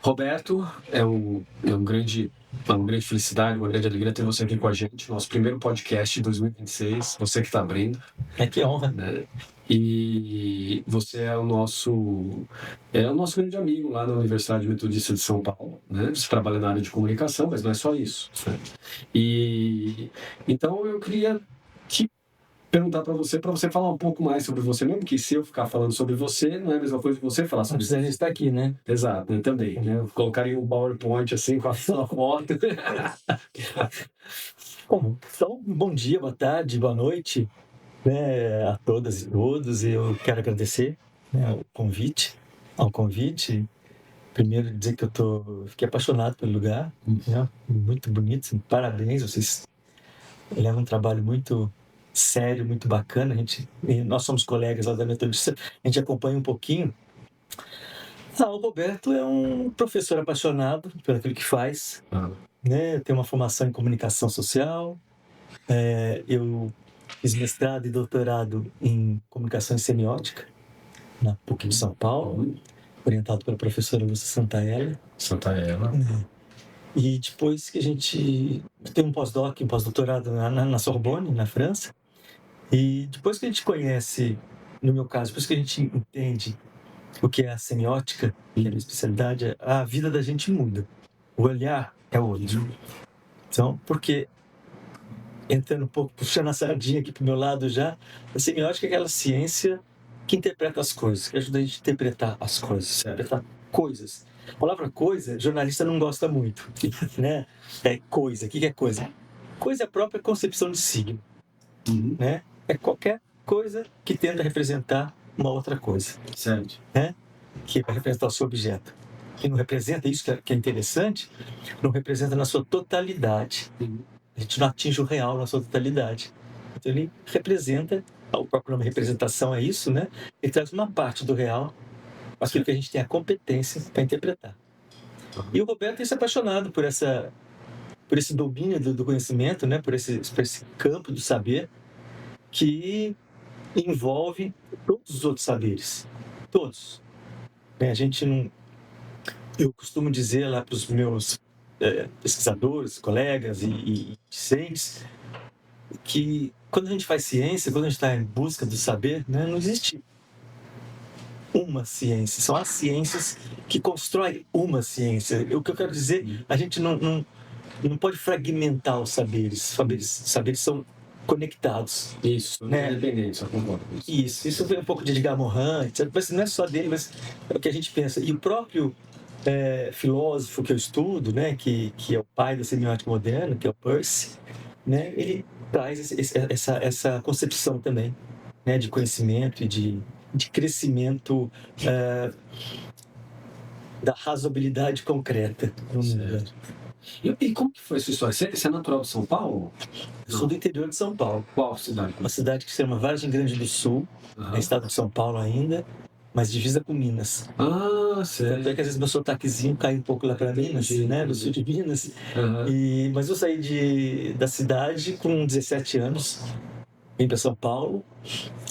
Roberto, uma grande felicidade, uma grande alegria ter você aqui com a gente. Nosso primeiro podcast de 2026, você que está abrindo, Que honra. né? E você é o nosso grande amigo lá na Universidade Metodista de São Paulo, né? Você trabalha na área de comunicação, mas não é só isso, né? E então eu queria te perguntar para você falar um pouco mais sobre você, mesmo que se eu ficar falando sobre você, não é a mesma coisa que você falar Não sobre precisa você. estar aqui, né? Exato, eu também, né? Eu colocaria um PowerPoint assim com a sua foto. Bom, então, bom dia, boa tarde, boa noite, né, a todas e todos. Eu quero agradecer, né, ao convite. Primeiro dizer que fiquei apaixonado pelo lugar, né? Muito bonito, assim, parabéns, vocês levam um trabalho muito sério, muito bacana. Nós somos colegas lá da Metodista, a gente acompanha um pouquinho. O Roberto é um professor apaixonado por aquilo que faz, né? Tem uma formação em comunicação social. Eu fiz mestrado e doutorado em comunicação e semiótica na PUC de São Paulo, orientado pela professora Lúcia Santaella. E depois que a gente tem um pós-doutorado na Sorbonne, na França, e depois que a gente conhece, no meu caso, depois que a gente entende o que é a semiótica, que é a minha especialidade, a vida da gente muda. O olhar é outro. Então, porque, entrando um pouco, puxando a sardinha aqui para o meu lado já, a semiótica é aquela ciência que interpreta as coisas, que ajuda a gente a interpretar as coisas, interpretar coisas. A palavra coisa, jornalista não gosta muito, né? É coisa. O que é coisa? Coisa é a própria concepção de signo, né? É qualquer coisa que tenta representar uma outra coisa, Certo. né? Que vai representar o seu objeto. Que não representa isso que é interessante, não representa na sua totalidade. A gente não atinge o real na sua totalidade. Então ele representa, o próprio nome representação é isso, né? Ele traz uma parte do real, aquilo que a gente tem a competência para interpretar. E o Roberto é apaixonado por esse domínio do conhecimento, né? Por esse campo do saber que envolve todos os outros saberes. Todos. A gente não... Eu costumo dizer lá para os meus pesquisadores, colegas e discentes, que quando a gente faz ciência, quando a gente está em busca do saber, né, não existe uma ciência, são as ciências que constroem uma ciência. O que eu quero dizer, a gente não pode fragmentar os saberes. Saberes são conectados. Isso, né? Independente, eu concordo com isso. Isso foi um pouco de Edgar Morin, etc. Mas não é só dele, mas é o que a gente pensa. E o próprio filósofo que eu estudo, né, que é o pai da semiótica moderna, que é o Peirce, né, ele traz essa concepção também, né, de conhecimento e de crescimento da razoabilidade concreta. E como que foi essa história? Você é natural de São Paulo? Eu sou do interior de São Paulo. Qual cidade? Uma cidade que se chama Vargem Grande do Sul, é estado de São Paulo ainda, mas divisa com Minas. Certo. Tanto é que às vezes meu sotaquezinho cai um pouco lá para Minas, né, do sul de Minas. Mas eu saí da cidade com 17 anos, vim para São Paulo,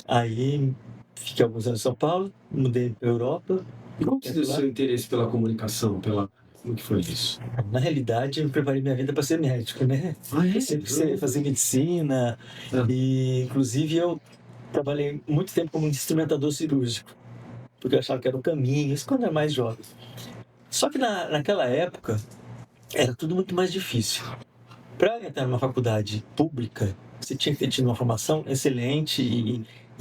aí fiquei alguns anos em São Paulo, mudei para a Europa. E como que se deu o seu interesse pela comunicação? Como que foi isso? Na realidade, eu preparei minha vida para ser médico, né? Eu sempre quis fazer medicina, e inclusive eu trabalhei muito tempo como instrumentador cirúrgico, porque eu achava que era o caminho, isso quando eu era mais jovem. Só que naquela época, era tudo muito mais difícil. Para entrar numa faculdade pública, você tinha que ter tido uma formação excelente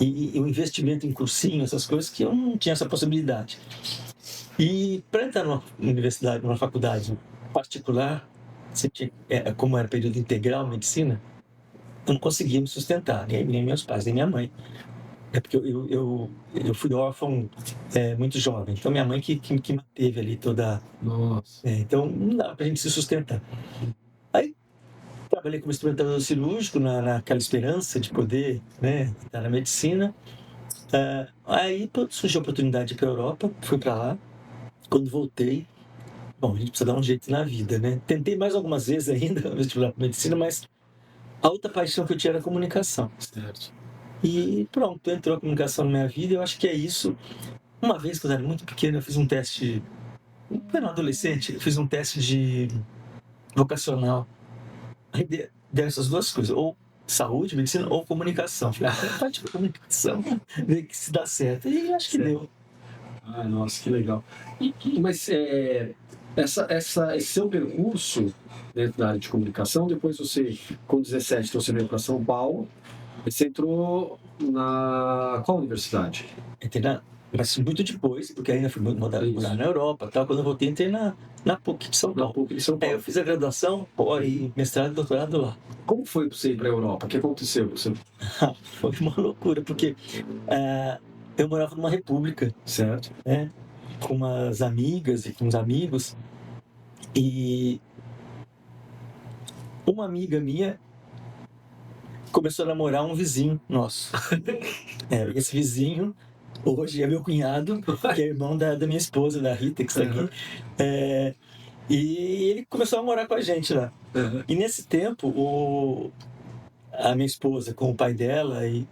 e um investimento em cursinho, essas coisas, que eu não tinha essa possibilidade. E para entrar numa universidade, numa faculdade particular, você tinha, como era período integral, medicina, eu não conseguia me sustentar, nem meus pais, nem minha mãe. É porque eu fui órfão muito jovem, então minha mãe que manteve ali toda... Nossa. Então não dava pra gente se sustentar. Aí trabalhei como instrumentador cirúrgico naquela esperança de poder, né, estar na medicina. Aí surgiu a oportunidade de ir para a Europa, fui para lá. Quando voltei, bom, a gente precisa dar um jeito na vida, né? Tentei mais algumas vezes ainda vestibular para medicina, mas a outra paixão que eu tinha era a comunicação. Certo. E pronto, entrou a comunicação na minha vida, e eu acho que é isso. Uma vez, quando eu era muito pequeno, eu fiz um teste Quando adolescente, eu fiz um teste de vocacional. Aí deram essas duas coisas, ou saúde, medicina, ou comunicação. Falei, parte de comunicação, ver que se dá certo. E acho que Certo. deu. Ah, nossa, que legal. Mas esse seu percurso dentro da área de comunicação, depois você, com 17, então você veio para São Paulo, e você entrou na qual universidade? Entrei mas muito depois, porque ainda fui morar na Europa, tal. Quando eu voltei, entrei na PUC de São Na Paulo. PUC de São Aí Paulo. eu fiz a graduação, e mestrado e doutorado lá. Como foi para você ir para a Europa? O que aconteceu? Você... Foi uma loucura, porque eu morava numa república, Certo. né, com umas amigas e com uns amigos, e uma amiga minha começou a namorar um vizinho nosso. Esse vizinho hoje é meu cunhado, que é irmão da minha esposa, da Rita, que está aqui. E ele começou a morar com a gente lá. E nesse tempo, a minha esposa com o pai dela e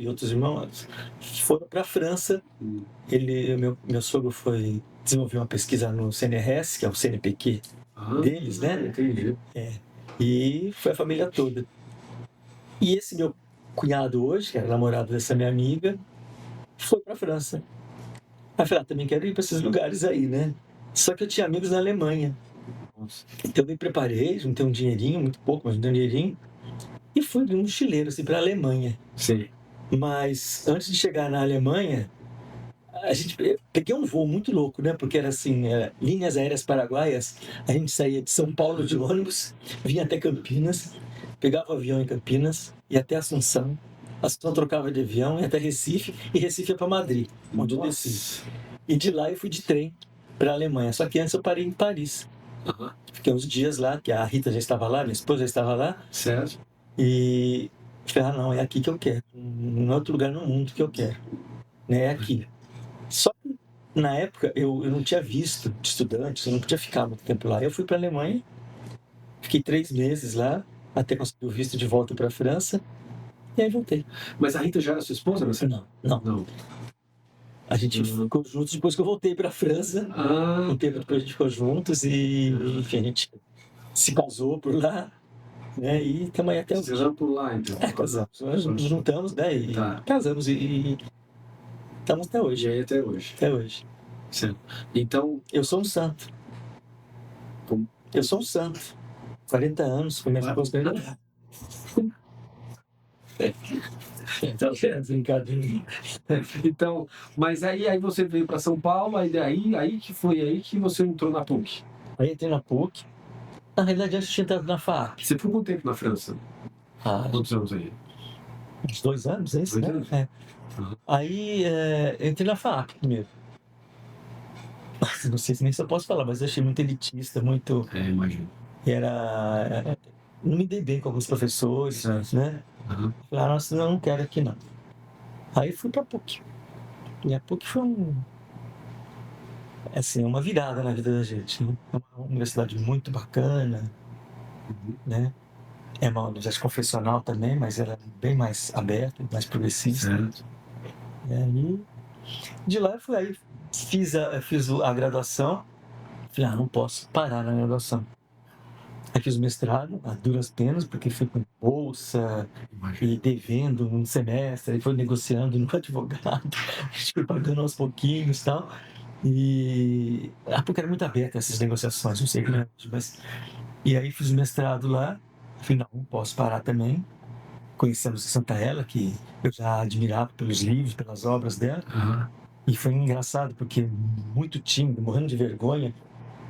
outros irmãos foram para a França. Meu sogro foi desenvolver uma pesquisa no CNRS, que é o CNPq deles, né? Entendi. E foi a família toda. E esse meu cunhado hoje, que era namorado dessa minha amiga, foi para a França. Aí eu falei, também quero ir para esses lugares aí, né? Só que eu tinha amigos na Alemanha. Nossa. Então eu me preparei, juntei um dinheirinho, muito pouco, mas juntei um dinheirinho, e fui de um mochileiro, assim, para a Alemanha. Sim. Mas antes de chegar na Alemanha, peguei um voo muito louco, né? Porque era assim, linhas aéreas paraguaias. A gente saía de São Paulo de ônibus, vinha até Campinas, pegava o avião em Campinas, ia até Assunção. Assunção trocava de avião, ia até Recife, e Recife ia para Madrid, onde eu desci. E de lá eu fui de trem para a Alemanha. Só que antes eu parei em Paris. Fiquei uns dias lá, que a Rita já estava lá, minha esposa já estava lá. Certo. E falei, não, é aqui que eu quero. Não é outro lugar no mundo que eu quero. Né? É aqui. Só que na época eu não tinha visto de estudante, eu não podia ficar muito tempo lá. Eu fui para a Alemanha, fiquei 3 meses lá, até conseguir o visto de volta para a França, e aí voltei. Mas a Rita já era sua esposa, não sei? Não. A gente ficou juntos depois que eu voltei para a França. Um tempo depois a gente ficou juntos e, enfim, a gente se casou por lá, né? E estamos aí até hoje. Vocês eram por lá, então? Casamos. Nós nos juntamos, né? E casamos e estamos até hoje. E aí até hoje. Até hoje. Certo. Então... Eu sou um santo. Como? Eu sou um santo. 40 anos, com minha esposa. Então, brincadeira. Então, mas aí você veio para São Paulo, aí que foi aí que você entrou na PUC. Aí entrei na PUC. Na realidade, antes eu tinha entrado na FAAP. Você ficou quanto tempo na França? Quantos anos aí? Uns 2 anos, é isso, 2 né? anos? Aí entrei na FAAP primeiro. Não sei nem se eu posso falar, mas eu achei muito elitista, muito... Imagino. Não me dei bem com alguns professores, né? Falei, nossa, eu não quero aqui não. Aí fui pra PUC. E a PUC foi uma virada na vida da gente, né? É uma universidade muito bacana, né? É uma universidade confessional também, mas ela é bem mais aberta, mais progressista. Certo. E aí, de lá eu fui aí, fiz a graduação. Falei, não posso parar na graduação. Aí fiz o mestrado, a duras penas, porque fui com bolsa e devendo um semestre, aí foi negociando no advogado, a gente foi pagando aos pouquinhos e tal. E porque era muito aberta essas negociações, não sei como é, mas... E aí fiz o mestrado lá, falei, não posso parar também. Conhecemos a Santa Ela, que eu já admirava pelos livros, pelas obras dela. E foi engraçado, porque muito tímido, morrendo de vergonha,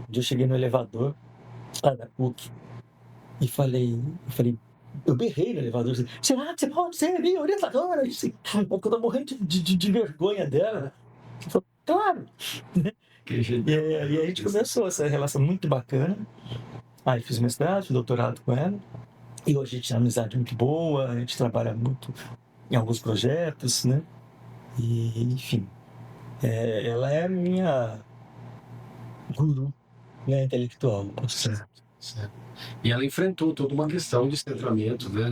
um dia eu cheguei no elevador lá da PUC e eu berrei no elevador, assim, será que você pode ser minha orientadora? Eu tô morrendo de vergonha dela. Eu falei, claro! E aí a gente começou essa relação muito bacana. Aí fiz mestrado, fiz doutorado com ela. E hoje a gente tem uma amizade muito boa, a gente trabalha muito em alguns projetos, né? E, enfim, ela é a minha guru, né, intelectual, posso dizer. Certo. E ela enfrentou toda uma questão de centramento, né,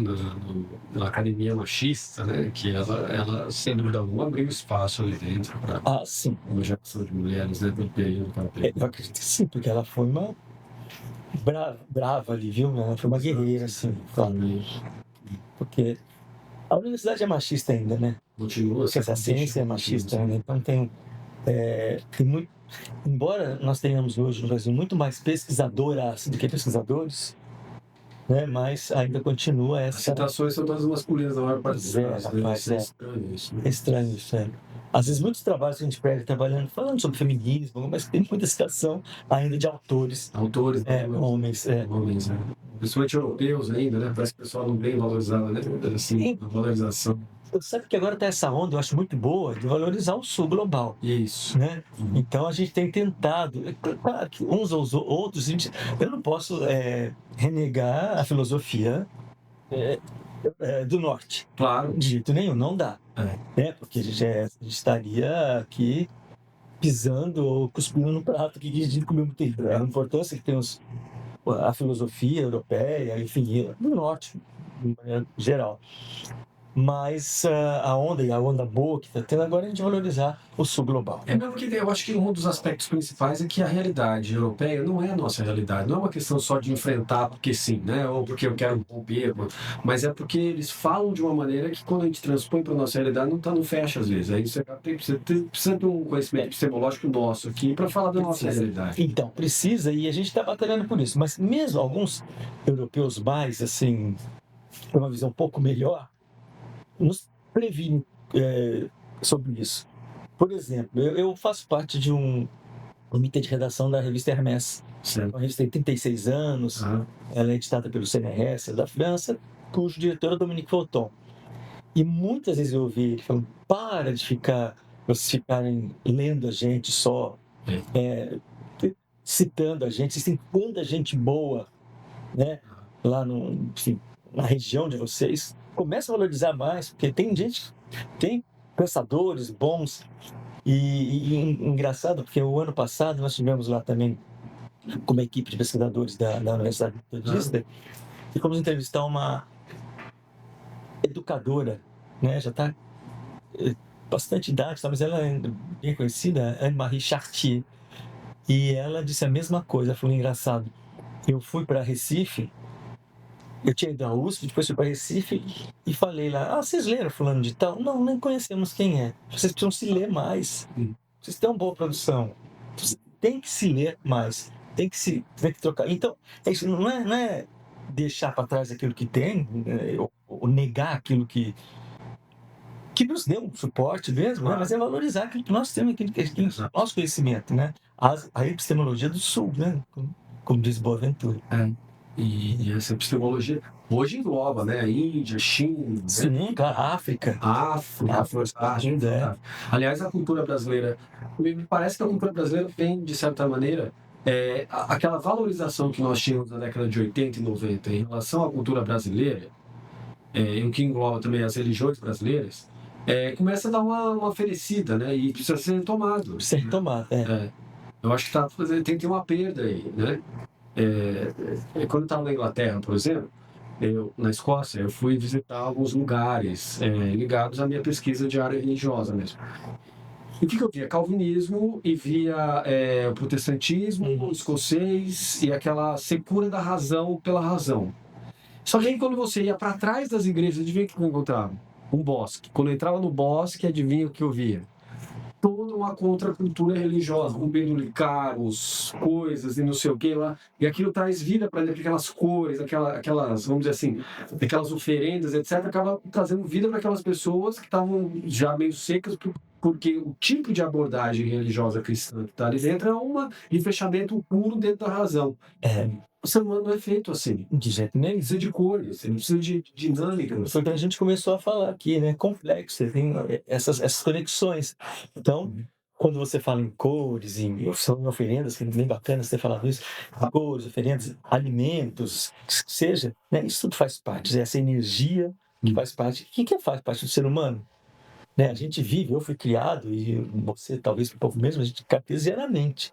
na academia machista, né, que ela, sem dúvida alguma, abriu espaço ali dentro para Sim. uma geração de mulheres, né, do período que ela Eu pegou. acredito que sim, porque ela foi uma brava ali, viu? Ela foi uma guerreira, assim, claro. Porque a universidade é machista ainda, né? Continua Porque a ciência é machista ainda, então tem muito. Embora nós tenhamos hoje no Brasil muito mais pesquisadoras do que pesquisadores, né? Mas ainda continua As essa. citações são todas masculinas, na maior parte dos casos, né? Rapaz, Isso é estranho, isso, né? É estranho isso, é. Às vezes muitos trabalhos que a gente perde trabalhando, falando sobre feminismo, mas tem muita citação ainda de autores, Autores, homens. homens, né? Principalmente europeus ainda, né? Parece que o pessoal não bem valorizado, né? Assim, a valorização. Sabe que agora está essa onda, eu acho muito boa, de valorizar o sul global. Isso. Né? Então a gente tem tentado, claro que uns aos outros, eu não posso renegar a filosofia do norte. Claro. De jeito nenhum, não dá. Né? Porque a gente estaria aqui pisando ou cuspindo no prato que a gente comeu muito tempo. A importância que tem a filosofia europeia, enfim, do norte, de maneira geral. Mas a onda boa que está tendo agora é de valorizar o sul global. É mesmo que eu acho que um dos aspectos principais é que a realidade europeia não é a nossa realidade. Não é uma questão só de enfrentar porque sim, né? Ou porque eu quero romper, mas é porque eles falam de uma maneira que quando a gente transpõe para a nossa realidade não fecha às vezes. Aí você precisa de um conhecimento epistemológico nosso aqui para falar da nossa realidade. Então, precisa, e a gente está batalhando por isso. Mas mesmo alguns europeus mais, assim, com uma visão um pouco melhor, nos previnem sobre isso. Por exemplo, eu faço parte de um comitê de redação da revista Hermès. A revista tem 36 anos, ela é editada pelo CNRS da França, cujo diretor é Dominique Fauton. E muitas vezes eu ouvi ele falando, para de vocês ficarem lendo a gente só, citando a gente, vocês têm tanta gente boa, né? Lá enfim, na região de vocês. Começa a valorizar mais, porque tem pensadores bons. E engraçado, porque o ano passado nós tivemos lá também, como equipe de pesquisadores da Universidade Metodista, e fomos entrevistar uma educadora, né? Já está bastante idade, mas ela é bem conhecida, Anne-Marie Chartier. E ela disse a mesma coisa, foi engraçado. Eu fui para Recife, eu tinha ido à USP, depois fui para Recife e falei lá, vocês leram fulano de tal? Não, nem conhecemos quem é. Vocês precisam se ler mais. Vocês têm uma boa produção. Vocês têm que se ler mais. Tem que trocar. Então, isso não é deixar para trás aquilo que tem, ou negar aquilo que nos deu um suporte mesmo, né? Mas é valorizar aquilo que nós temos, aquilo que nosso conhecimento, né? A epistemologia do Sul, né? Como diz Boaventura. E essa epistemologia hoje engloba, né? Índia, China, sim, né? África. Aliás, a cultura brasileira, me parece que a cultura brasileira tem, de certa maneira, aquela valorização que nós tínhamos na década de 80 e 90 em relação à cultura brasileira, o que engloba também as religiões brasileiras, começa a dar uma oferecida, né? E precisa ser tomado. Eu acho que tem que ter uma perda aí, né? Quando eu estava na Inglaterra, por exemplo, na Escócia, eu fui visitar alguns lugares ligados à minha pesquisa de área religiosa mesmo. E o que eu via? Calvinismo e via o protestantismo, o escocês e aquela secura da razão pela razão. Só que aí quando você ia para trás das igrejas, adivinha o que eu encontrava? Um bosque. Quando eu entrava no bosque, adivinha o que eu via? Toda uma contracultura religiosa, com penduricários, coisas e não sei o que lá. E aquilo traz vida para aquelas cores, aquelas, vamos dizer assim, aquelas oferendas, etc. Acaba trazendo vida para aquelas pessoas que estavam já meio secas, porque o tipo de abordagem religiosa cristã que está ali dentro é de fechamento puro dentro da razão. O ser humano não é feito assim. De jeito nenhum. Precisa de cores, precisa de dinâmica. Foi o que a gente começou a falar aqui, né? Complexo, tem essas conexões. Então, quando você fala em cores, em oferendas, que é bem bacana você ter falado isso, cores, oferendas, alimentos, que seja, né? Isso tudo faz parte, essa energia que faz parte. O que faz parte do ser humano? Né? A gente vive, eu fui criado, e você talvez um pouco mesmo, a gente cartesianamente.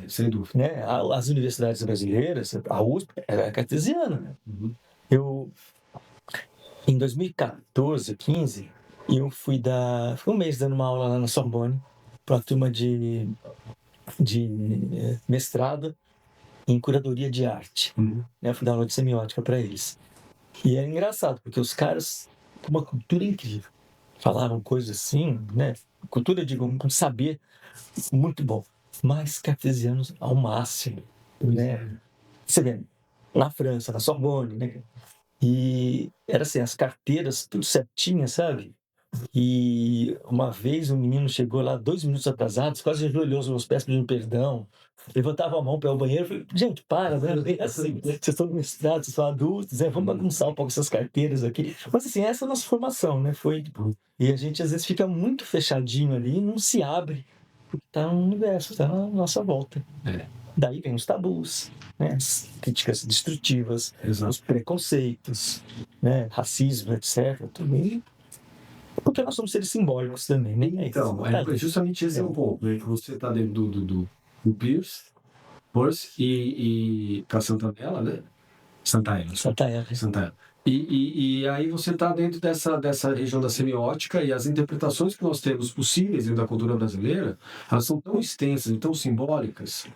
Sem dúvida. Né? As universidades brasileiras, a USP é cartesiana. Né? Uhum. Em 2014, 15, eu fui um mês dando uma aula lá na Sorbonne para uma turma de mestrado em curadoria de arte. Uhum. Eu fui dar aula de semiótica para eles. E é engraçado, porque os caras, com uma cultura incrível, falavam coisas assim, né? Cultura, digo, um saber muito bom, mas cartesianos ao máximo, né? Você vê, na França, na Sorbonne, né? E era assim, as carteiras tudo certinhas, sabe? E uma vez um menino chegou lá 2 minutos atrasado, quase ajoelhou aos meus pés pedindo perdão, levantava a mão para ir ao banheiro. Eu falei, gente, para, né? É assim, vocês estão no mestrado, vocês são adultos, vamos bagunçar um pouco essas carteiras aqui. Mas assim, essa é a nossa formação, né? E a gente às vezes fica muito fechadinho ali e não se abre, porque está no universo, está na nossa volta. Daí vem os tabus, né? As críticas destrutivas, Exato. os preconceitos, né? Racismo, etc. Também. Porque nós somos seres simbólicos também, né? Então, é justamente esse é um ponto, né? Você está dentro do Peirce e para Santanella, né? Santaella. E aí você está dentro dessa região da semiótica, e as interpretações que nós temos possíveis dentro da cultura brasileira, elas são tão extensas e tão simbólicas,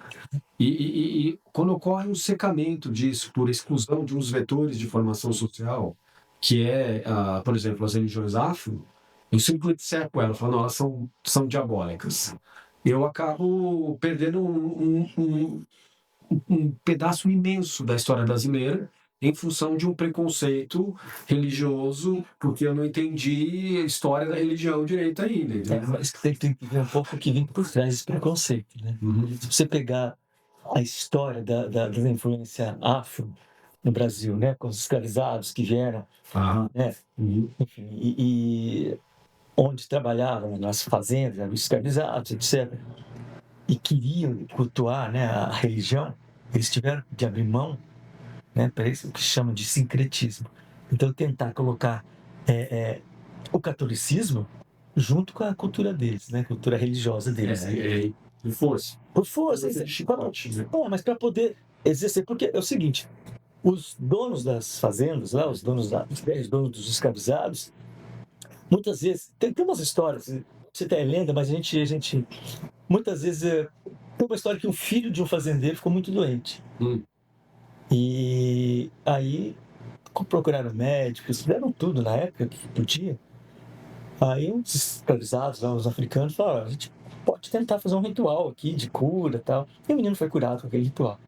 e quando ocorre um secamento disso por exclusão de uns vetores de formação social, que é, por exemplo, as religiões afro, eu simplesmente seco elas, falando, elas são diabólicas. Eu acabo perdendo um pedaço imenso da história brasileira em função de um preconceito religioso, porque eu não entendi a história da religião direito ainda. Mas tem que ver um pouco o que vem por trás desse preconceito, né? Se você pegar a história da influência afro no Brasil, né? Com os escravizados que vieram, né? Enfim, e onde trabalhavam nas fazendas, os escravizados, etc. E queriam cultuar, né, a religião, eles tiveram de abrir mão, né, para isso que se chama de sincretismo. Então, tentar colocar o catolicismo junto com a cultura deles, né, a cultura religiosa deles. Por força. Por força. Mas para poder exercer, porque é o seguinte, os donos das fazendas, lá, os donos dos escravizados, muitas vezes, tem umas histórias, você tem lenda, mas a gente muitas vezes tem uma história que um filho de um fazendeiro ficou muito doente. E aí procuraram médicos, fizeram tudo na época que podia. Aí os escravizados, os africanos, falaram, a gente pode tentar fazer um ritual aqui de cura e tal. E o menino foi curado com aquele ritual.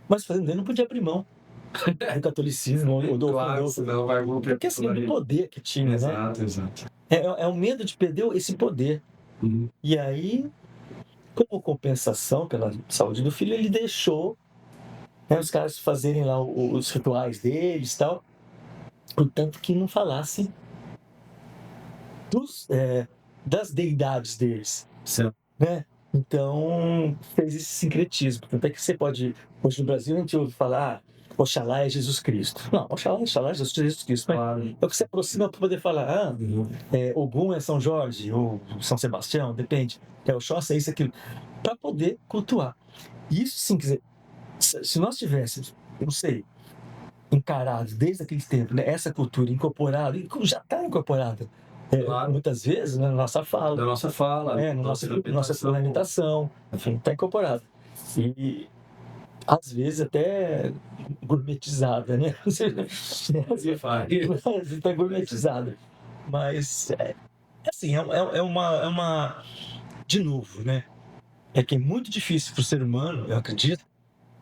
Mas o fazendeiro não podia abrir mão do catolicismo ou do senão vai porque assim, do poder que tinha, exato, né? Exato. É o medo de perder esse poder. E aí, como compensação pela saúde do filho, ele deixou, né, os caras fazerem lá os rituais deles e tal, portanto que não falassem das deidades deles. Certo. Né? Então, fez esse sincretismo. Tanto é que você pode... Hoje no Brasil a gente ouve falar Oxalá é Jesus Cristo. Não, Oxalá é Jesus Cristo. Mas é o que se aproxima para poder falar Ogum é São Jorge, ou São Sebastião, depende. Oxóssi é isso, aquilo. Para poder cultuar. Isso sim, quer dizer, se nós tivéssemos, não sei, encarado desde aquele tempo, né, essa cultura incorporada, e já está incorporada, muitas vezes, né, na nossa fala. Na nossa fala, na nossa fundamentação, enfim, está incorporado. E às vezes até gourmetizada, né? Está gourmetizada. Mas, assim, é uma... De novo, né? É que é muito difícil para o ser humano, eu acredito,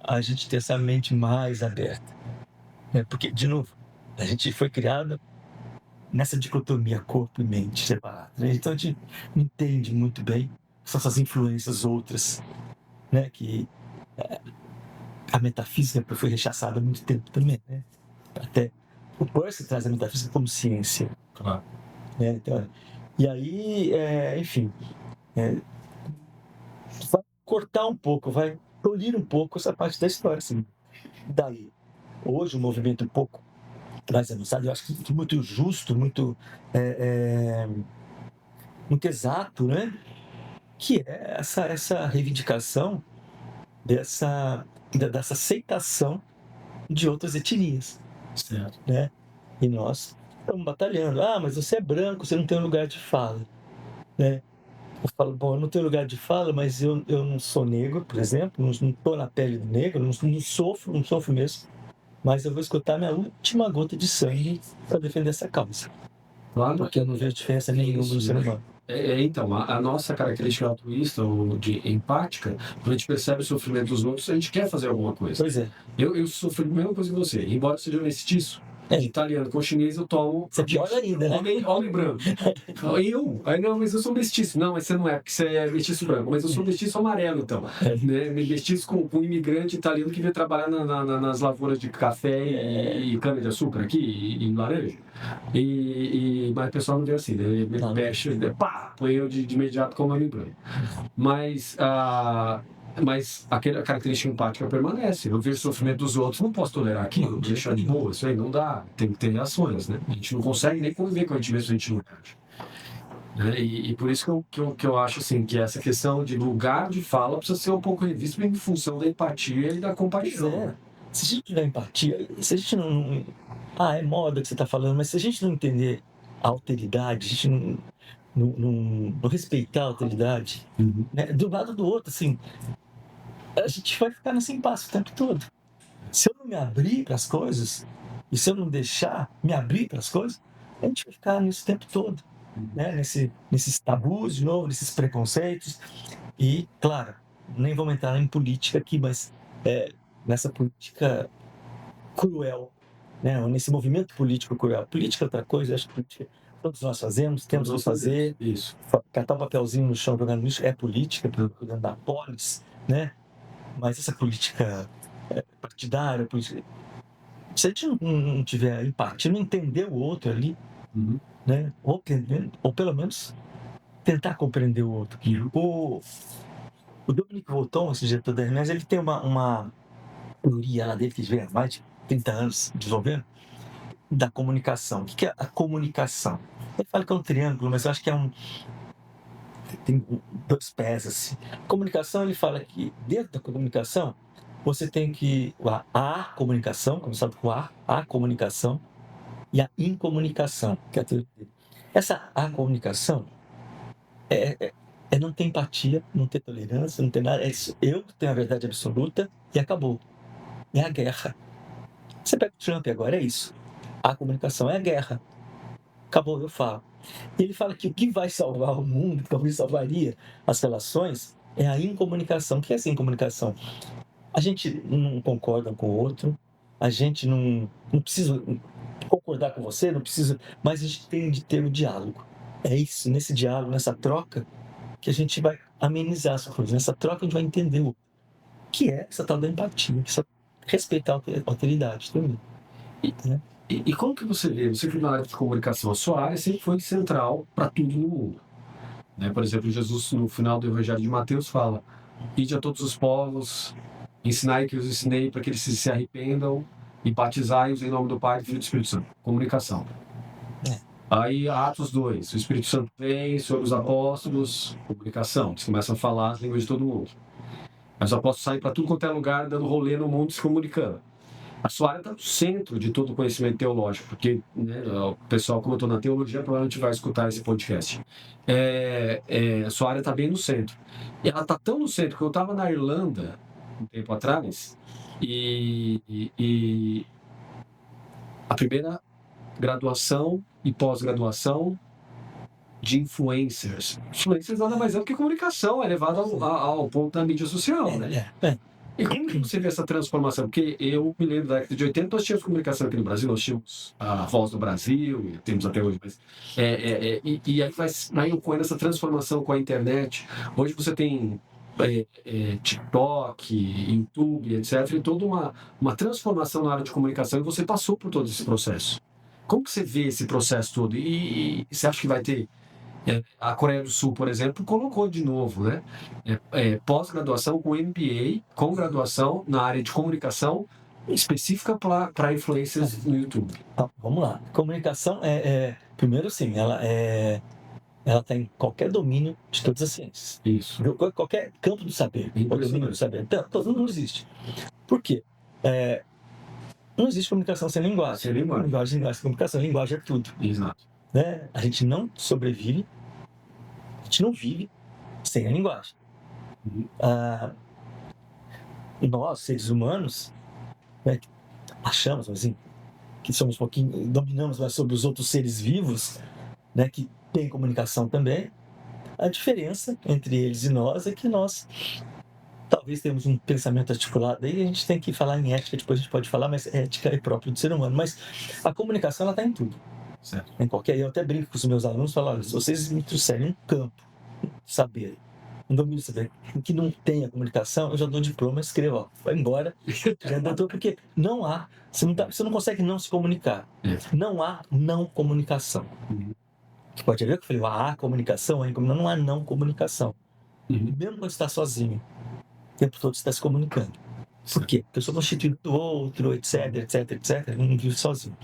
a gente ter essa mente mais aberta. Porque, de novo, a gente foi criado nessa dicotomia corpo e mente separada. Né? Então a gente não entende muito bem essas influências outras, né? Que a metafísica foi rechaçada há muito tempo também, né? Até o Peirce traz a metafísica como ciência. Claro. Né? Então, e aí, enfim, vai cortar um pouco, vai tolir um pouco essa parte da história. Assim. Daí, hoje, um movimento um pouco mais avançado, eu acho que muito justo, muito exato, né? Que é essa reivindicação dessa aceitação de outras etnias, Certo. né? E nós estamos batalhando. Ah, mas você é branco, você não tem um lugar de fala, né? Eu falo, bom, eu não tenho lugar de fala, mas eu não sou negro, por exemplo, não estou na pele do negro, não sofro mesmo, mas eu vou escutar minha última gota de sangue para defender essa causa, Claro, porque eu não vejo diferença nenhuma no ser humano. Então, a nossa característica altruísta ou de empática, quando a gente percebe o sofrimento dos outros, a gente quer fazer alguma coisa. Pois é. Eu sofri a mesma coisa que você, embora seja mestiço. É. De italiano com chinês eu tomo. Você é pior ainda, né? Homem branco. Aí não, mas eu sou mestiço. Não, mas você não é, porque você é mestiço branco. Mas eu sou mestiço amarelo, então. Né? Mestiço com um imigrante italiano que veio trabalhar nas lavouras de café e cana-de-açúcar aqui, e laranja. Mas o pessoal não vê assim, né? Me fecha, pá, põe eu de imediato como homem branco. Mas a característica empática permanece. Eu vejo o sofrimento dos outros, não posso tolerar aquilo, deixar de boa, isso aí não dá. Tem que ter reações, né? A gente não consegue nem conviver com a gente mesmo se a gente não reage. Né? E por isso que eu acho assim, que essa questão de lugar de fala precisa ser um pouco revista em função da empatia e da compaixão. Pois é. Se a gente tiver empatia, se a gente não... é moda que você está falando, mas se a gente não entender a alteridade, a gente não respeitar a alteridade, né? Do lado do outro, assim, a gente vai ficar nesse impasse o tempo todo. Se eu não me abrir para as coisas, e se eu não deixar me abrir para as coisas, a gente vai ficar nisso o tempo todo, né? Nesses tabus, de novo, nesses preconceitos. E, claro, nem vamos entrar em política aqui, mas nessa política cruel, né? Nesse movimento político cruel. Política é outra coisa, acho que política todos nós fazemos, temos que fazer. Isso. Catar um papelzinho no chão jogando lixo é política, cuidando da polis, né? Mas essa política partidária, política... se a gente não tiver empatia, não entender o outro ali, né? Ou pelo menos tentar compreender o outro. O Dominique Volton, esse diretor da Hermès, ele tem uma teoria lá dele que vem há mais de 30 anos desenvolvendo, da comunicação. O que é a comunicação? Ele fala que é um triângulo, mas eu acho que tem 2 pés assim. Comunicação, ele fala que dentro da comunicação você tem que a comunicação, começando com a comunicação e a incomunicação, que é a teoria dele. Essa a comunicação é não ter empatia, não ter tolerância, não ter nada. É isso. Eu tenho a verdade absoluta e acabou. É a guerra. Você pega o Trump agora, é isso. A comunicação é a guerra. Acabou, eu falo. E ele fala que o que vai salvar o mundo, que talvez salvaria as relações, é a incomunicação. O que é essa incomunicação? A gente não concorda com o outro, a gente não precisa concordar com você, não precisa, mas a gente tem de ter o diálogo. É isso, nesse diálogo, nessa troca, que a gente vai amenizar as coisas. Nessa troca a gente vai entender o que é essa tal da empatia, respeitar a alteridade também. Né? E como que você vê, você que na área de comunicação, a sua área sempre foi central para tudo no mundo. Né? Por exemplo, Jesus, no final do Evangelho de Mateus, fala: ide a todos os povos, ensinai que os ensinei para que eles se arrependam e batizai-os em nome do Pai, do Filho e do Espírito Santo. Comunicação. Aí, Atos 2, o Espírito Santo vem sobre os apóstolos, comunicação, eles começam a falar as línguas de todo mundo. Mas os apóstolos saem para tudo quanto é lugar, dando rolê no mundo, se comunicando. A sua área está no centro de todo o conhecimento teológico, porque né, o pessoal, como eu estou na teologia, provavelmente vai escutar esse podcast. A sua área está bem no centro. E ela está tão no centro que eu estava na Irlanda, um tempo atrás, e a primeira graduação e pós-graduação de influencers. Influencers nada mais é do que comunicação, é levado ao ponto da mídia social, né? E como que você vê essa transformação? Porque eu me lembro da década de 80, nós tínhamos comunicação aqui no Brasil, nós tínhamos a Voz do Brasil, e temos até hoje, mas... E aí vai ocorrendo essa transformação com a internet. Hoje você tem TikTok, YouTube, etc. E toda uma transformação na área de comunicação, e você passou por todo esse processo. Como que você vê esse processo todo? E você acha que vai ter... A Coreia do Sul, por exemplo, colocou de novo, né? Pós-graduação com MBA, com graduação na área de comunicação específica para influências no YouTube. Então, vamos lá. Comunicação primeiro, sim, ela é ela está em qualquer domínio de todas as ciências. Isso. Qualquer campo do saber, ou domínio do saber. Então, não existe. Por quê? Não existe comunicação sem linguagem. Sem linguagem. Linguagem, comunicação. Linguagem é tudo. Exato. Né? A gente não sobrevive, a gente não vive sem a linguagem. Nós, seres humanos, né, achamos, assim, que somos um pouquinho, dominamos mais sobre os outros seres vivos, né, que têm comunicação também. A diferença entre eles e nós é que nós talvez temos um pensamento articulado, aí a gente tem que falar em ética, depois a gente pode falar, mas ética é próprio do ser humano. Mas a comunicação, ela está em tudo. Certo. Em qualquer, eu até brinco com os meus alunos, falo, olha, se vocês me trouxerem um campo de saber, um domínio de saber, em que não tem a comunicação, eu já dou diploma, escrevo, ó, vai embora, já dou, porque não há, você não consegue não se comunicar. Não há não comunicação. Você pode ver que eu falei, há comunicação, não há não comunicação. Mesmo quando você está sozinho, o tempo todo você está se comunicando. Por quê? Porque eu sou constituído do outro, etc, eu não vivo sozinho.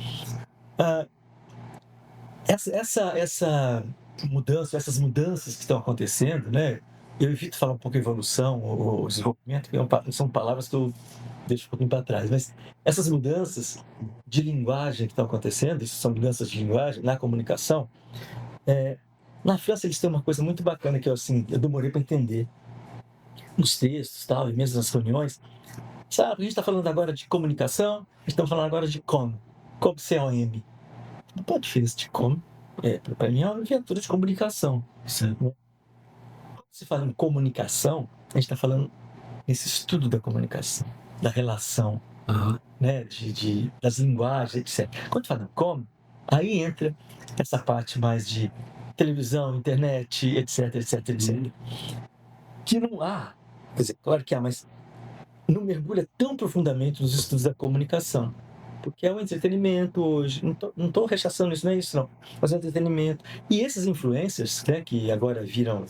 Essa mudança, essas mudanças que estão acontecendo, né? Eu evito falar um pouco evolução ou desenvolvimento, porque são palavras que eu deixo um pouquinho para trás, mas essas mudanças de linguagem que estão acontecendo, isso são mudanças de linguagem na comunicação. Na França eles têm uma coisa muito bacana que eu demorei para entender nos textos, tal, e mesmo nas reuniões. Sabe, a gente está falando agora de comunicação, a gente está falando agora de com, C-O-M. Não pode diferença de com. Para mim é uma aventura de comunicação. Sim. Quando se fala em comunicação, a gente está falando nesse estudo da comunicação, da relação, né, das linguagens, etc. Quando fala em com, aí entra essa parte mais de televisão, internet, etc. Que não há, quer dizer, claro que há, mas não mergulha tão profundamente nos estudos da comunicação. Porque é um entretenimento hoje, não estou rechaçando isso, não é isso não, mas é um entretenimento. E esses influencers, né, que agora viram,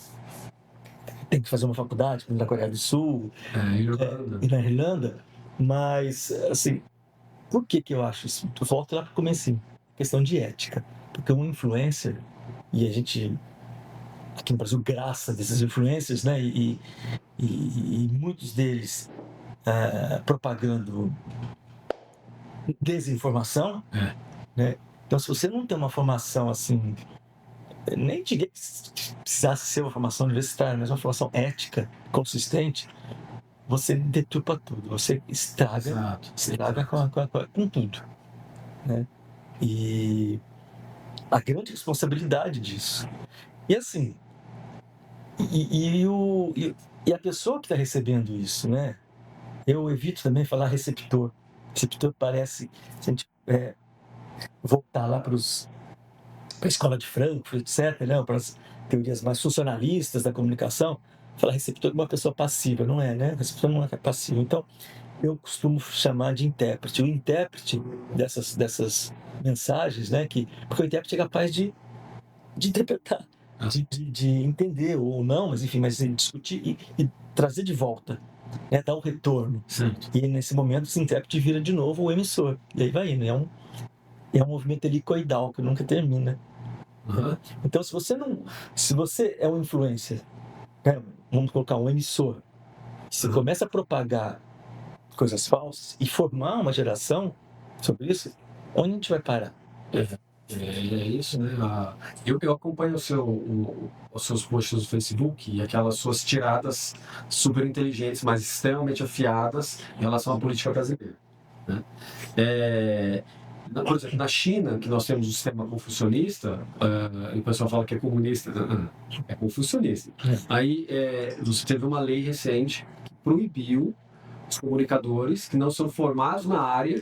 tem que fazer uma faculdade na Coreia do Sul, e na Irlanda, mas, assim, por que eu acho isso? Eu volto lá para o comecinho, questão de ética. Porque um influencer, e a gente, aqui no Brasil, graça desses influencers, né, e muitos deles propagando desinformação, né? Então, se você não tem uma formação assim, nem diria que precisasse ser uma formação universitária, mas uma formação ética, consistente, você deturpa tudo, você estraga com tudo, né? E a grande responsabilidade disso. E assim, e a pessoa que está recebendo isso, né? Eu evito também falar receptor. Receptor parece, se a gente voltar lá para a escola de Frankfurt, etc., né? Para as teorias mais funcionalistas da comunicação, falar receptor de uma pessoa passiva, não é, né? Receptor não é passivo. Então, eu costumo chamar de intérprete. O intérprete dessas mensagens, né? Porque o intérprete é capaz de interpretar, de entender ou não, mas enfim, mas discutir e trazer de volta. Dar um retorno. Certo. E nesse momento esse intérprete vira de novo o emissor. E aí vai indo. É um movimento helicoidal que nunca termina. Então, se você é um influencer, vamos colocar um emissor, você começa a propagar coisas falsas e formar uma geração sobre isso, onde a gente vai parar? É isso, né? Eu acompanho os seus posts no Facebook e aquelas suas tiradas super inteligentes, mas extremamente afiadas em relação à política brasileira, né? Por exemplo, na China, que nós temos um sistema confucionista, e o pessoal fala que é comunista, é confucionista. Aí você teve uma lei recente que proibiu os comunicadores que não são formados na área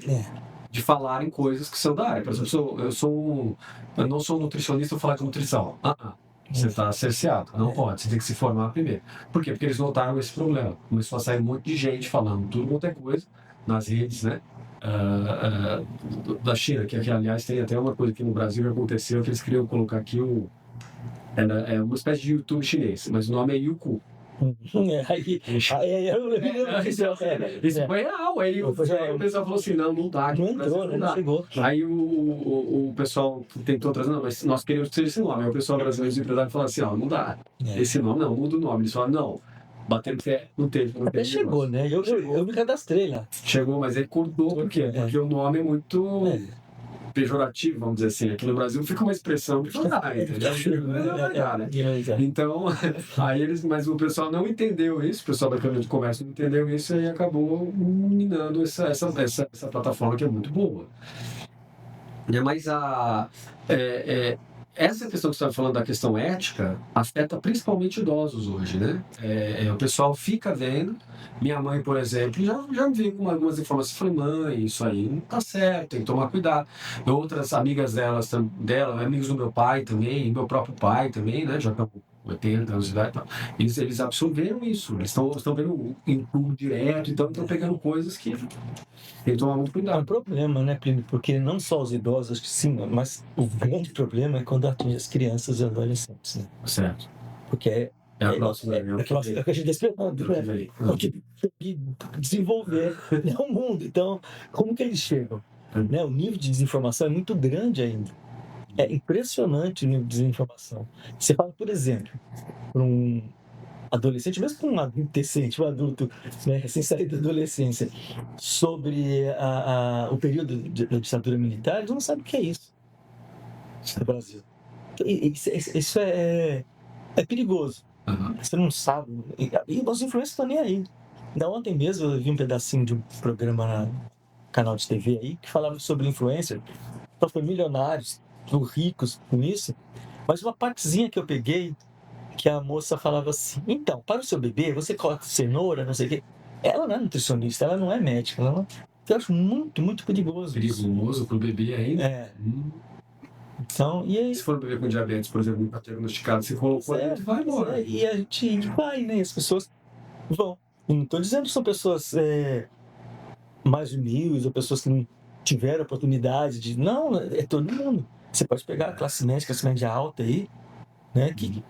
de falarem coisas que são da área. Por exemplo, eu não sou nutricionista, vou falar de nutrição. Você está cerceado, não pode, você tem que se formar primeiro. Por quê? Porque eles notaram esse problema. Começou a sair um monte de gente falando tudo quanto é coisa nas redes, né? Da China, que aliás tem até uma coisa que no Brasil já aconteceu, que eles queriam colocar aqui é uma espécie de YouTube chinês, mas o nome é Youku. Aí eu lembro disso. Isso foi real. Aí o pessoal falou assim, não dá. Não entrou, né? Não chegou. Aí o pessoal tentou trazer, não, mas nós queremos que seja esse nome. Aí o pessoal brasileiro, os empresários, falaram assim, não dá. Esse nome, não, muda o nome. Eles falaram, não, bater no pé, não teve. Até chegou, né? Eu me cadastrei lá. Chegou, mas ele cortou, por quê? Porque o nome é muito pejorativo, vamos dizer assim. Aqui no Brasil fica uma expressão de falar, entendeu? Então, aí mas o pessoal não entendeu isso, o pessoal da Câmara de Comércio não entendeu isso e acabou minando essa plataforma que é muito boa. Mas essa questão que você estava falando da questão ética afeta principalmente idosos hoje, né? O pessoal fica vendo. Minha mãe, por exemplo, já me veio com algumas informações. Falei, mãe, isso aí não tá certo, tem que tomar cuidado. Outras amigas dela, amigos do meu pai também, meu próprio pai também, né? Já estão 80 anos de idade e tal. Eles absorveram isso, eles estão vendo em tudo direto, então estão pegando coisas que tem que tomar muito É cuidado. um problema, né, Plínio? Porque não só os idosos, acho que sim, mas o grande problema é quando atinge as crianças e adolescentes, né? Certo. Porque é a próxima, é o que a gente está esperando, né? O que desenvolver né, o mundo. Então, como que eles chegam? Né? O nível de desinformação é muito grande ainda. É impressionante o nível de desinformação. Você fala, por exemplo, para um adolescente, mesmo para um adolescente, um adulto, né, recém-saído da adolescência, sobre o período da ditadura militar, eles não sabem o que é isso no Brasil. Então, isso é perigoso. Você não sabe. E os influencers estão nem aí. Ainda ontem mesmo eu vi um pedacinho de um programa no canal de TV aí que falava sobre influencer. Então foi milionários, ricos com isso. Mas uma partezinha que eu peguei, que a moça falava assim, então, para o seu bebê, você coloca cenoura, não sei o quê. Ela não é nutricionista, ela não é médica. Eu acho muito, muito perigoso. Perigoso para o bebê ainda? Então, e aí? Se for um bebê com diabetes, por exemplo, está diagnosticado, se colocou ali, vai embora. E a gente vai, né? As pessoas vão. Eu não estou dizendo que são pessoas mais humildes ou pessoas que não tiveram oportunidade de... Não, é todo mundo. Você pode pegar a classe média alta aí, né? Que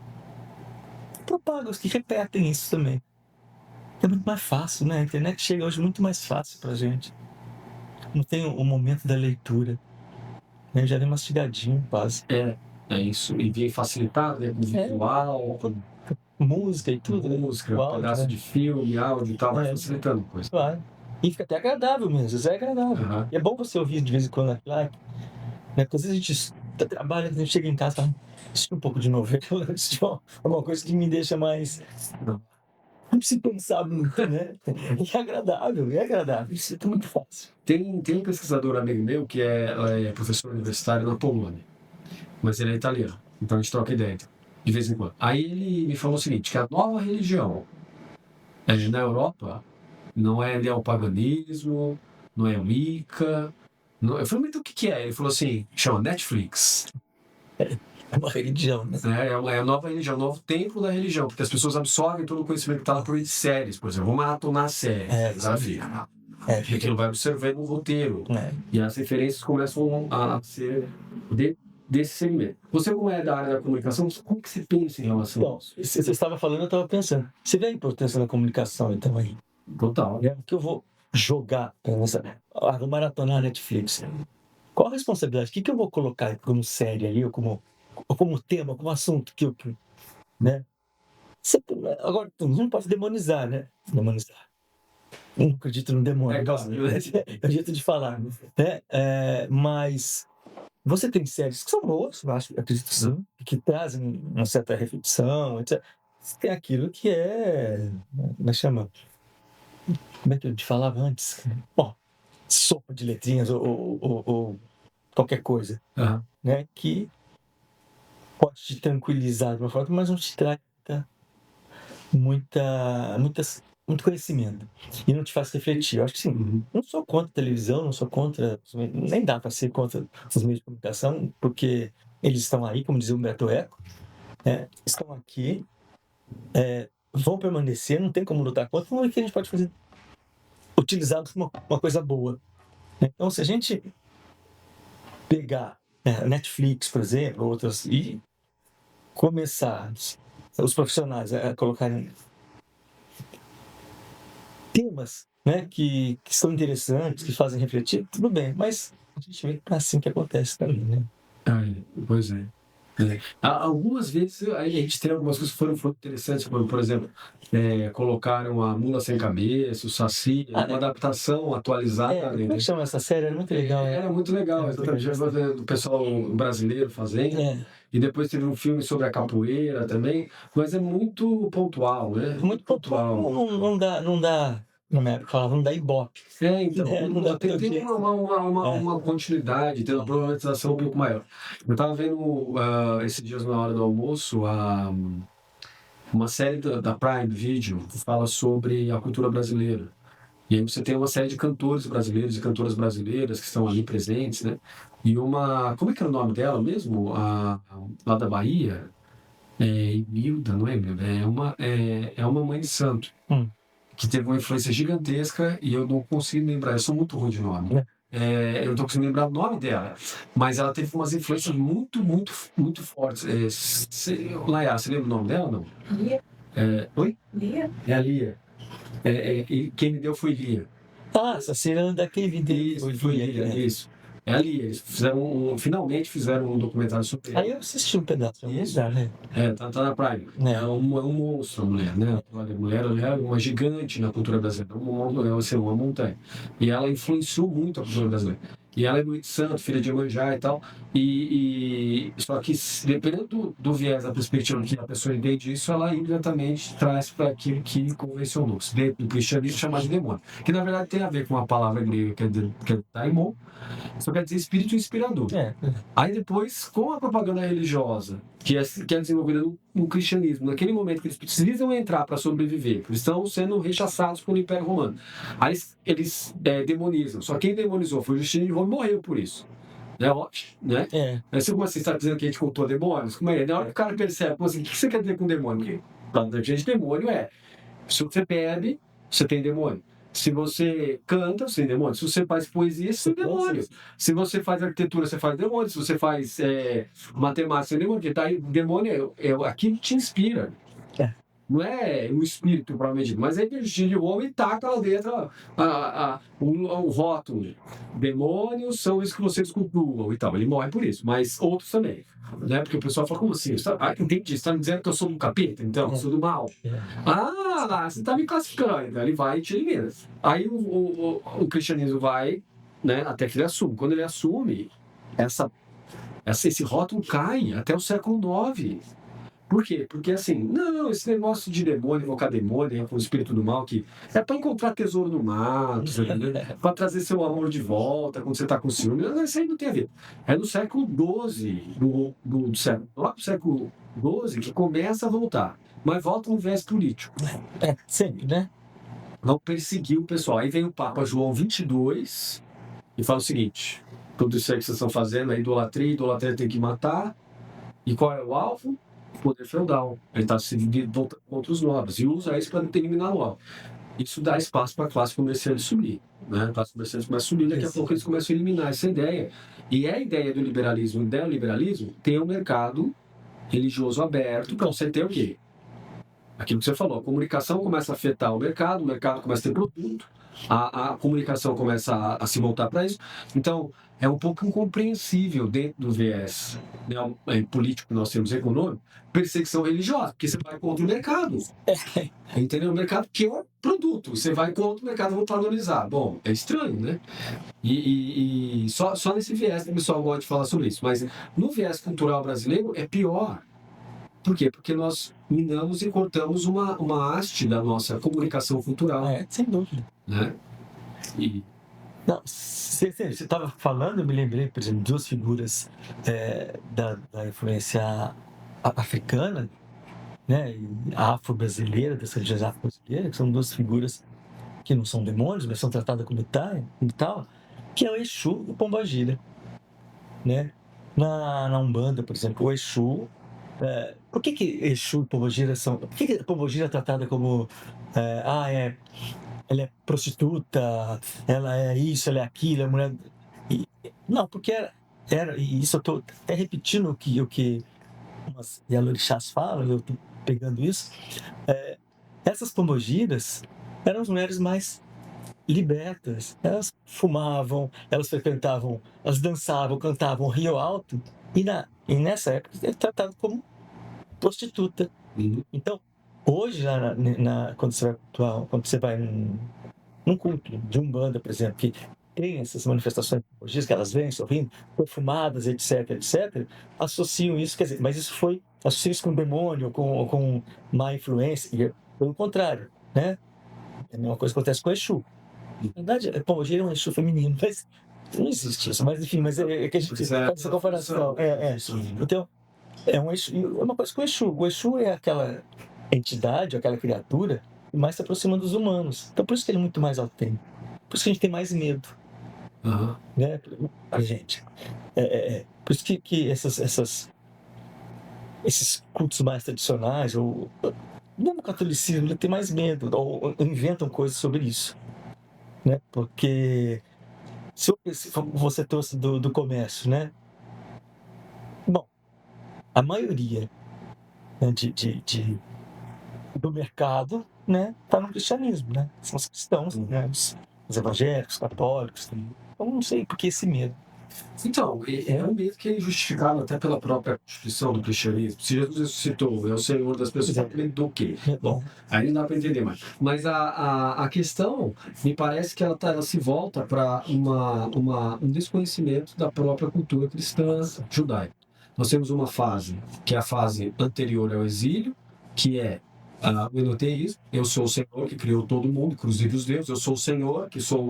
propagam, que repetem isso também. É muito mais fácil, né? A internet chega hoje muito mais fácil pra gente. Não tem o momento da leitura. Né? Já vem mastigadinho, quase. É isso. E vem facilitado, né? Com visual, com música e tudo. Música, áudio, pedaço de filme, áudio e tal, vai facilitando coisa. Claro. E fica até agradável mesmo, às vezes é agradável. E é bom você ouvir de vez em quando, né? Porque às vezes a gente trabalha, a gente chega em casa e fala, assiste um pouco de novela, alguma coisa que me deixa mais... Não preciso pensar muito, né? É agradável, isso é muito fácil. Tem um pesquisador amigo meu que é professor universitário na Polônia, mas ele é italiano, então a gente troca ideia de vez em quando. Aí ele me falou o seguinte, que a nova religião na Europa não é neopaganismo, não é Wicca. Eu falei, mas o que é? Ele falou assim, chama Netflix. É uma religião, né? É a nova religião, o novo templo da religião, porque as pessoas absorvem todo o conhecimento que está lá por séries, por exemplo, vou maratonar séries, sabe? E aquilo vai observando no roteiro. E as referências começam a ser desse segmento. Você, como é da área da comunicação, como que você pensa em relação a isso? Você estava falando, eu estava pensando. Você vê a importância da comunicação, então, aí? Total. O que eu vou jogar vou maratonar a Netflix. Qual a responsabilidade? O que eu vou colocar como série ali, ou como tema, como assunto que eu... Né? Agora, não pode demonizar, né? Demonizar. Não acredito no demônio. É o jeito de falar. Né? Mas você tem séries que são boas, eu acho, acredito sim, que trazem uma certa reflexão, etc. Você tem aquilo que como chama? Como é que eu te falava antes? Sopa de letrinhas ou qualquer coisa, né? Que pode te tranquilizar de uma forma, mas não te trata muito conhecimento e não te faz refletir. Eu acho que sim, não sou contra a televisão, não sou contra, nem dá para ser contra os meios de comunicação, porque eles estão aí, como dizia o Humberto Eco, estão aqui, vão permanecer, não tem como lutar contra, mas o que a gente pode fazer? Utilizá-los como uma coisa boa. Então, se a gente pegar Netflix, por exemplo, outras, e começar os profissionais a colocarem temas, né, que são interessantes, que fazem refletir, tudo bem, mas a gente vê que é assim que acontece também, né? Pois é. Algumas vezes a gente tem algumas coisas que foram interessantes, como, por exemplo, colocaram a Mula Sem Cabeça, o Saci, uma adaptação atualizada. Como é que chama essa série? Era muito legal. Era muito legal, exatamente. O pessoal brasileiro fazendo. E depois teve um filme sobre a capoeira também, mas é muito pontual, né? Muito pontual. Não dá, na minha época falava, não dá ibope. Então, tem uma continuidade, tem uma problematização um pouco maior. Eu estava vendo esses dias na hora do almoço uma série da Prime Video que fala sobre a cultura brasileira. E aí você tem uma série de cantores brasileiros e cantoras brasileiras que estão ali presentes, né? E como é que era o nome dela mesmo? Lá da Bahia? Hilda, não é, Hilda? É uma mãe de santo que teve uma influência gigantesca e eu não consigo lembrar, eu sou muito ruim de nome. Eu não estou conseguindo lembrar o nome dela, mas ela teve umas influências muito, muito, muito fortes. Laia, você lembra o nome dela ou não? Lia. Oi? Lia. É a Lia. E quem me deu foi Lia. Essa cena daquele vídeo. Foi Lia, isso. É a Lia. Eles finalmente fizeram um documentário sobre ela. Aí eu assisti um pedaço. Né? Tá na Prime. É um monstro, a mulher, né? A mulher é uma gigante na cultura brasileira. Uma montanha. E ela influenciou muito a cultura brasileira. E ela é muito santo, filha de Iemanjá e tal. Só que, dependendo do viés, da perspectiva que a pessoa entende isso, ela imediatamente traz para aquilo que convencionou-se. O cristianismo chama de demônio. Que, na verdade, tem a ver com a palavra grega que é daimon, só quer dizer espírito inspirador. Aí depois, com a propaganda religiosa, que é desenvolvida no cristianismo, naquele momento que eles precisam entrar para sobreviver, eles estão sendo rechaçados pelo Império Romano. Aí eles demonizam. Só quem demonizou foi o Justino de Roma e morreu por isso. Né? Aí você, como assim, está dizendo que a gente contou demônios? Como é? Na hora que o cara percebe, assim, o que você quer dizer com demônio? Porque, gente, demônio se você bebe, você tem demônio. Se você canta, você tem demônio. Se você faz poesia, você tem demônio. Se você faz arquitetura, você faz demônio. Se você faz matemática, você tem demônio. Porque demônio é aquilo que te inspira. Não é o espírito, provavelmente dito, mas é energia de homem e taca lá dentro o rótulo. Demônios são os que vocês cultuam e tal. Ele morre por isso, mas outros também. Né? Porque o pessoal fala, como assim? Entendi, você está me dizendo que eu sou do capeta, então, eu sou do mal. Você está me classificando. Então ele vai e te elimina. Aí o cristianismo vai, né, até que ele assume. Quando ele assume, esse rótulo cai até o século IX. Por quê? Porque assim, esse negócio de demônio, invocar demônio, com o espírito do mal, que é para encontrar tesouro no mato, para trazer seu amor de volta quando você está com ciúme, isso aí não tem a ver. É no século XII, lá do século XII, que começa a voltar. Mas volta no viés político. Sempre, né? Vão perseguir o pessoal. Aí vem o Papa João XXII e fala o seguinte: tudo isso aí que vocês estão fazendo é idolatria tem que matar. E qual é o alvo? Poder feudal. Ele está se voltando contra os nobres e usa isso para eliminar o nobre. Isso dá espaço para a classe comerciante subir. Né? A classe comerciante começa a subir, daqui a pouco eles começam a eliminar essa ideia. E a ideia do liberalismo, tem um mercado religioso aberto para você ter o quê? Aquilo que você falou, a comunicação começa a afetar o mercado começa a ter produto, a comunicação começa a se voltar para isso. Então, é um pouco incompreensível dentro do viés, né, político que nós temos, econômico, perseguição religiosa, porque você vai contra o mercado. Entendeu? O mercado que é produto, você vai contra o mercado, vou valorizar. Bom, é estranho, né? E só nesse viés que o pessoal gosta de falar sobre isso. Mas no viés cultural brasileiro é pior. Por quê? Porque nós minamos e cortamos uma haste da nossa comunicação cultural. Sem dúvida. Né? Não, você estava falando, eu me lembrei, por exemplo, de duas figuras da influência africana, né, e afro-brasileira, dessa religião afro-brasileira, que são duas figuras que não são demônios, mas são tratadas como tal, que é o Exu e o Pombagira. Né? Na Umbanda, por exemplo, o Exu... por que Exu e Pombagira são... Por que a Pombagira é tratada como... ela é prostituta, ela é isso, ela é aquilo, é mulher... Não, porque e isso eu estou até repetindo o que as Yalorixás falam, eu estou pegando isso. Essas pombogiras, eram as mulheres mais libertas. Elas fumavam, elas frequentavam, elas dançavam, cantavam, riam alto, e nessa época é tratado como prostituta. Uhum. Então, hoje, quando você vai num culto de Umbanda, por exemplo, que tem essas manifestações psicológicas que elas vêm sorrindo, perfumadas, etc, etc, associam isso, quer dizer, mas associam isso com demônio, com má influência, e pelo contrário, né? É a mesma coisa que acontece com o Exu. Na verdade, hoje ele é um Exu feminino, mas não existe isso, mas enfim, é que a gente faz essa comparação. Então, é uma coisa com o Exu. O Exu é aquela entidade, aquela criatura que mais se aproxima dos humanos. Então, por isso que ele é muito mais autêntico. Por isso que a gente tem mais medo, Uhum. né? A gente. Por isso que esses cultos mais tradicionais, ou mesmo o catolicismo, tem mais medo, ou inventam coisas sobre isso, né? Porque se você trouxe do comércio, né? Bom, a maioria, né, do mercado, né, está no cristianismo, né? São os cristãos, né? Os evangélicos, católicos. Então, não sei por que esse medo. Então, é um medo que é justificado até pela própria Constituição do cristianismo. Se Jesus ressuscitou, é o Senhor das pessoas, Pois é. medo do quê? Bom, aí não dá para entender mais. Mas a questão, me parece que ela se volta para um desconhecimento da própria cultura cristã judaica. Nós temos uma fase, que é a fase anterior ao exílio, que é o enoteísmo. Eu sou o Senhor que criou todo mundo, inclusive os deuses. Eu sou o Senhor, que sou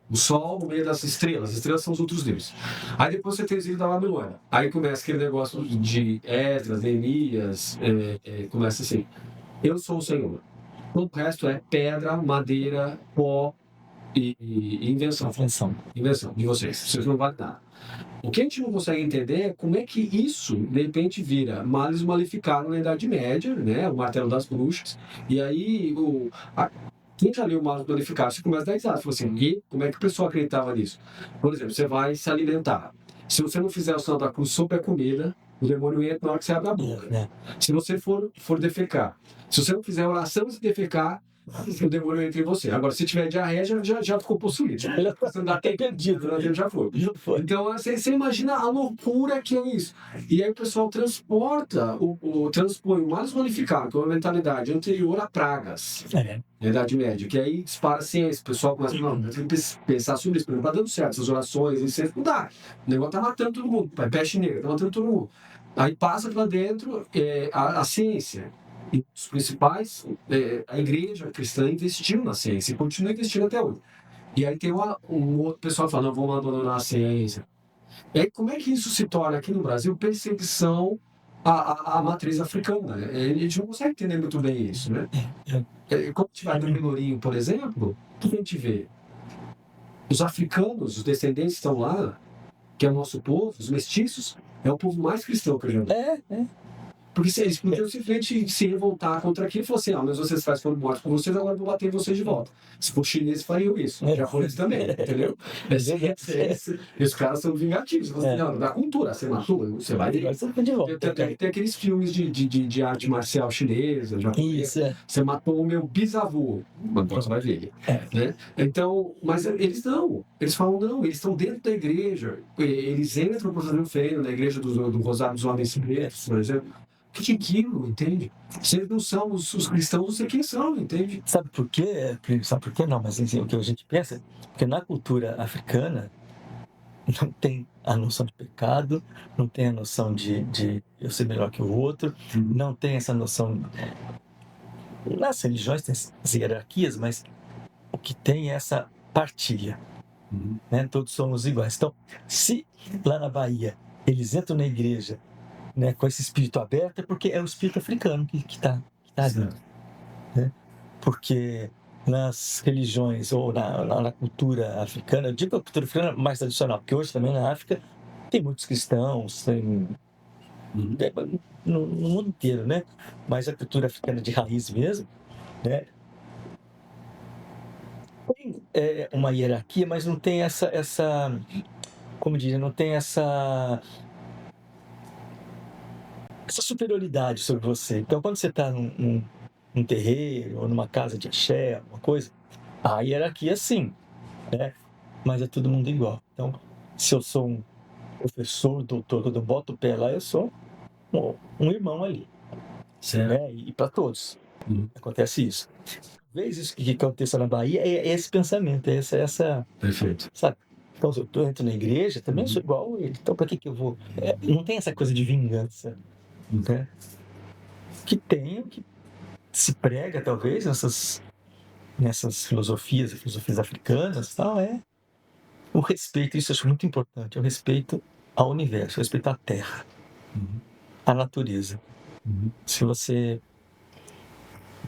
o sol no meio das estrelas. As estrelas são os outros deuses. Aí depois você tem o exílio da Babilônia. Aí começa aquele negócio de Esdras, Neemias, começa assim. Eu sou o Senhor. Todo o resto é pedra, madeira, pó e invenção. Invenção de vocês. Vocês não valem nada. O que a gente não consegue entender é como é que isso, de repente, vira Males Maleficarum na Idade Média, né? O martelo das bruxas. E aí, quem já leu o Males Maleficarum, você começa a dar risada. Você fala assim, e como é que o pessoal acreditava nisso? Por exemplo, você vai se alimentar. Se você não fizer o sinal da cruz sobre a comida, o demônio entra na hora que você abre a boca. Se você for defecar, se você não fizer oração e defecar, o demônio entra em você. Agora, se tiver diarreia, já ficou possuído. Você não dá até perdido, já foi. Então, você imagina a loucura que é isso. E aí o pessoal transpõe o mais modificado, que é uma mentalidade anterior a pragas. Na Idade Média, que aí dispara a ciência, o pessoal começa a pensar sobre isso, não tá dando certo, essas orações, isso não dá. O negócio tá matando todo mundo, peste negra, tá matando todo mundo. Aí passa para dentro a ciência. E os principais, a igreja cristã investiu na ciência e continua investindo até hoje. E aí tem um outro pessoal falando, não, vamos abandonar a ciência. E aí como é que isso se torna aqui no Brasil perseguição à matriz africana? Né? A gente não consegue entender muito bem isso, né? Quando tiver no Pelourinho, por exemplo, o que a gente vê? Os africanos, os descendentes que estão lá, que é o nosso povo, os mestiços, é o povo mais cristão que eu já vi. Porque eles podiam simplesmente se revoltar contra aquilo e falar assim, meus ancestrais foram mortos por vocês, agora eu vou bater em vocês de volta. Se for chinês, fariam isso. Japoneses também, entendeu? E os caras são vingativos. Não, da cultura, você matou, você vai de volta. Tem aqueles filmes de arte marcial chinesa, japonesa. Você matou o meu bisavô, você vai ver. Né? Então, mas eles não. Eles falam, não, eles estão dentro da igreja. Eles entram para fazer um feio na igreja do Rosário dos Homens Pretos, por exemplo. O que é aquilo, entende? Se eles não são os cristãos, não sei quem são, entende? Sabe por quê? Sabe por quê não? Mas assim, o que a gente pensa, porque na cultura africana não tem a noção de pecado, não tem a noção de eu ser melhor que o outro, não tem essa noção. Nas religiões tem as hierarquias, mas o que tem é essa partilha. Né? Todos somos iguais. Então, se lá na Bahia eles entram na igreja, né, com esse espírito aberto, é porque é o espírito africano que está ali. Né? Porque nas religiões ou na cultura africana, eu digo a cultura africana mais tradicional, porque hoje também na África tem muitos cristãos, no mundo inteiro, né? Mas a cultura africana de raiz mesmo, né? Tem uma hierarquia, mas não tem essa como diria, não tem essa superioridade sobre você. Então, quando você está num terreiro ou numa casa de axé, alguma coisa, a hierarquia sim, né? Mas é todo mundo igual. Então, se eu sou um professor, doutor, quando eu boto o pé lá, eu sou um irmão ali, Certo. né? E para todos Uhum. acontece isso. Talvez isso que aconteça na Bahia é esse pensamento, é essa, Perfeito. sabe? Então, se eu entro na igreja, também sou igual a ele. Então, para que eu vou? Não tem essa coisa de vingança, né? Que tem, que se prega, talvez, nessas filosofias africanas, tal, é o respeito. Isso eu acho muito importante. É o respeito ao universo, o respeito à Terra, Uhum. à natureza. Uhum. Se você...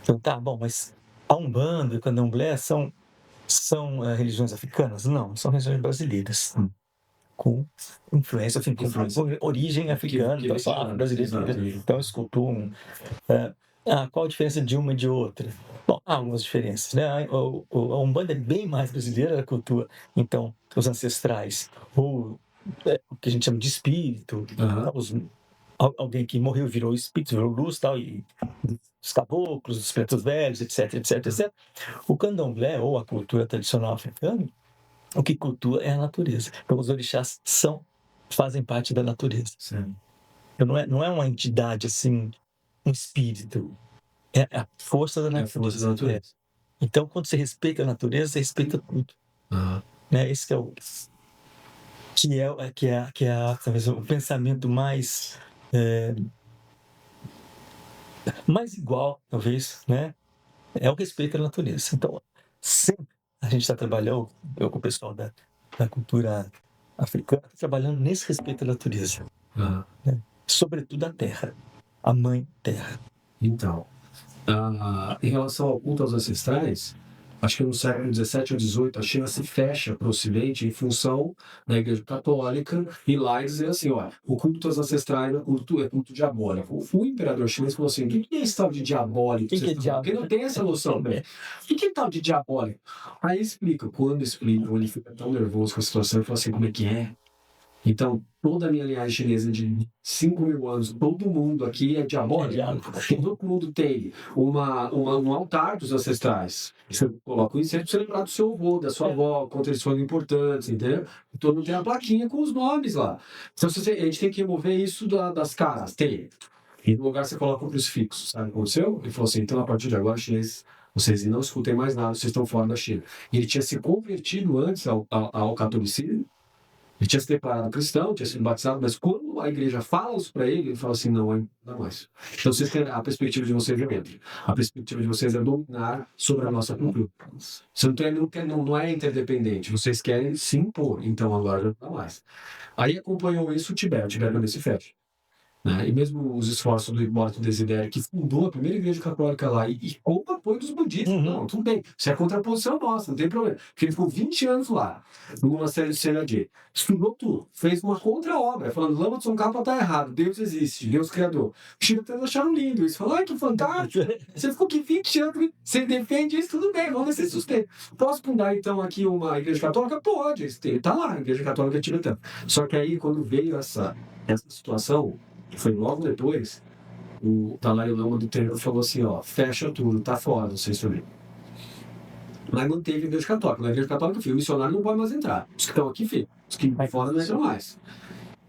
Então, tá, bom, mas a Umbanda e o Candomblé são religiões africanas? Não, são religiões brasileiras. Com influência, enfim, com origem africana, então são afro-brasileiros, então eles cultuam. Qual a diferença de uma e de outra? Bom, há algumas diferenças, né? A Umbanda é bem mais brasileira, a cultura, então, os ancestrais, ou o que a gente chama de espírito, alguém que morreu virou espírito, virou luz, tal, e os caboclos, os pretos velhos, etc, etc, etc. O candomblé, ou a cultura tradicional africana, o que cultua é a natureza. Então, os orixás fazem parte da natureza. Sim. Então, não é uma entidade assim, um espírito. É a força da natureza. É a força da natureza. Então, quando você respeita a natureza, você respeita tudo. Né? Esse que é talvez o pensamento mais igual, talvez, né? É o respeito à natureza. Então, sempre a gente está trabalhando, eu com o pessoal da cultura africana, trabalhando nesse respeito à natureza. Né? Sobretudo a terra, a mãe terra. Então, em relação ao culto aos ancestrais, acho que no século XVII ou XVIII a China se fecha para o Ocidente em função da Igreja Católica e lá dizer assim, olha, o culto aos ancestrais é culto diabólico. O imperador chinês falou assim, o que é esse tal de diabólico? Porque não tem essa noção, né? O que é tal de diabólico? Aí explica, quando explica, ele fica tão nervoso com a situação, ele fala assim, como é que é? Então, toda a minha linhagem chinesa de 5.000 anos, todo mundo aqui é diabólico. Todo mundo tem um altar dos ancestrais. Você coloca o incenso para você lembrar do seu avô, da sua avó, quanto eles foram importantes, entendeu? Todo mundo tem a plaquinha com os nomes lá. Então, a gente tem que remover isso das casas. Tem. E no lugar você coloca um crucifixo. Sabe o que aconteceu? Ele falou assim, então, a partir de agora, chineses, vocês não escutem mais nada, vocês estão fora da China. E ele tinha se convertido antes ao catolicismo. Ele tinha se declarado cristão, tinha sido batizado, mas quando a igreja fala isso para ele, ele fala assim, não dá mais. Então vocês têm a perspectiva de vocês é dentro. A perspectiva de vocês é dominar sobre a nossa cultura. Você não é interdependente, vocês querem se impor, então agora já não dá mais. Aí acompanhou isso o Tibete também se fecha. Né? E mesmo os esforços do Hipólito Desidério, que fundou a primeira igreja católica lá, e com o apoio dos budistas, não, tudo bem, isso é contraposição nossa, não tem problema. Porque ele ficou 20 anos lá, no monastério de Senadê, estudou tudo, fez uma contra-obra, falando, Lama Tsongkhapa está errado, Deus existe, Deus criador. Os tibetanos acharam lindo isso, falaram, ai que fantástico, você ficou aqui 20 anos, você defende isso, tudo bem, vamos ver se sustenta. Posso fundar então aqui uma igreja católica? Pode, está lá, a igreja católica tibetana. Só que aí, quando veio essa situação, foi logo depois, o Dalai Lama do Templo falou assim, ó, fecha tudo, tá fora, vocês também. Mas manteve a igreja católica. Na igreja católica, filho, o missionário não pode mais entrar. Os que estão aqui, filho, os que fora não entram mais.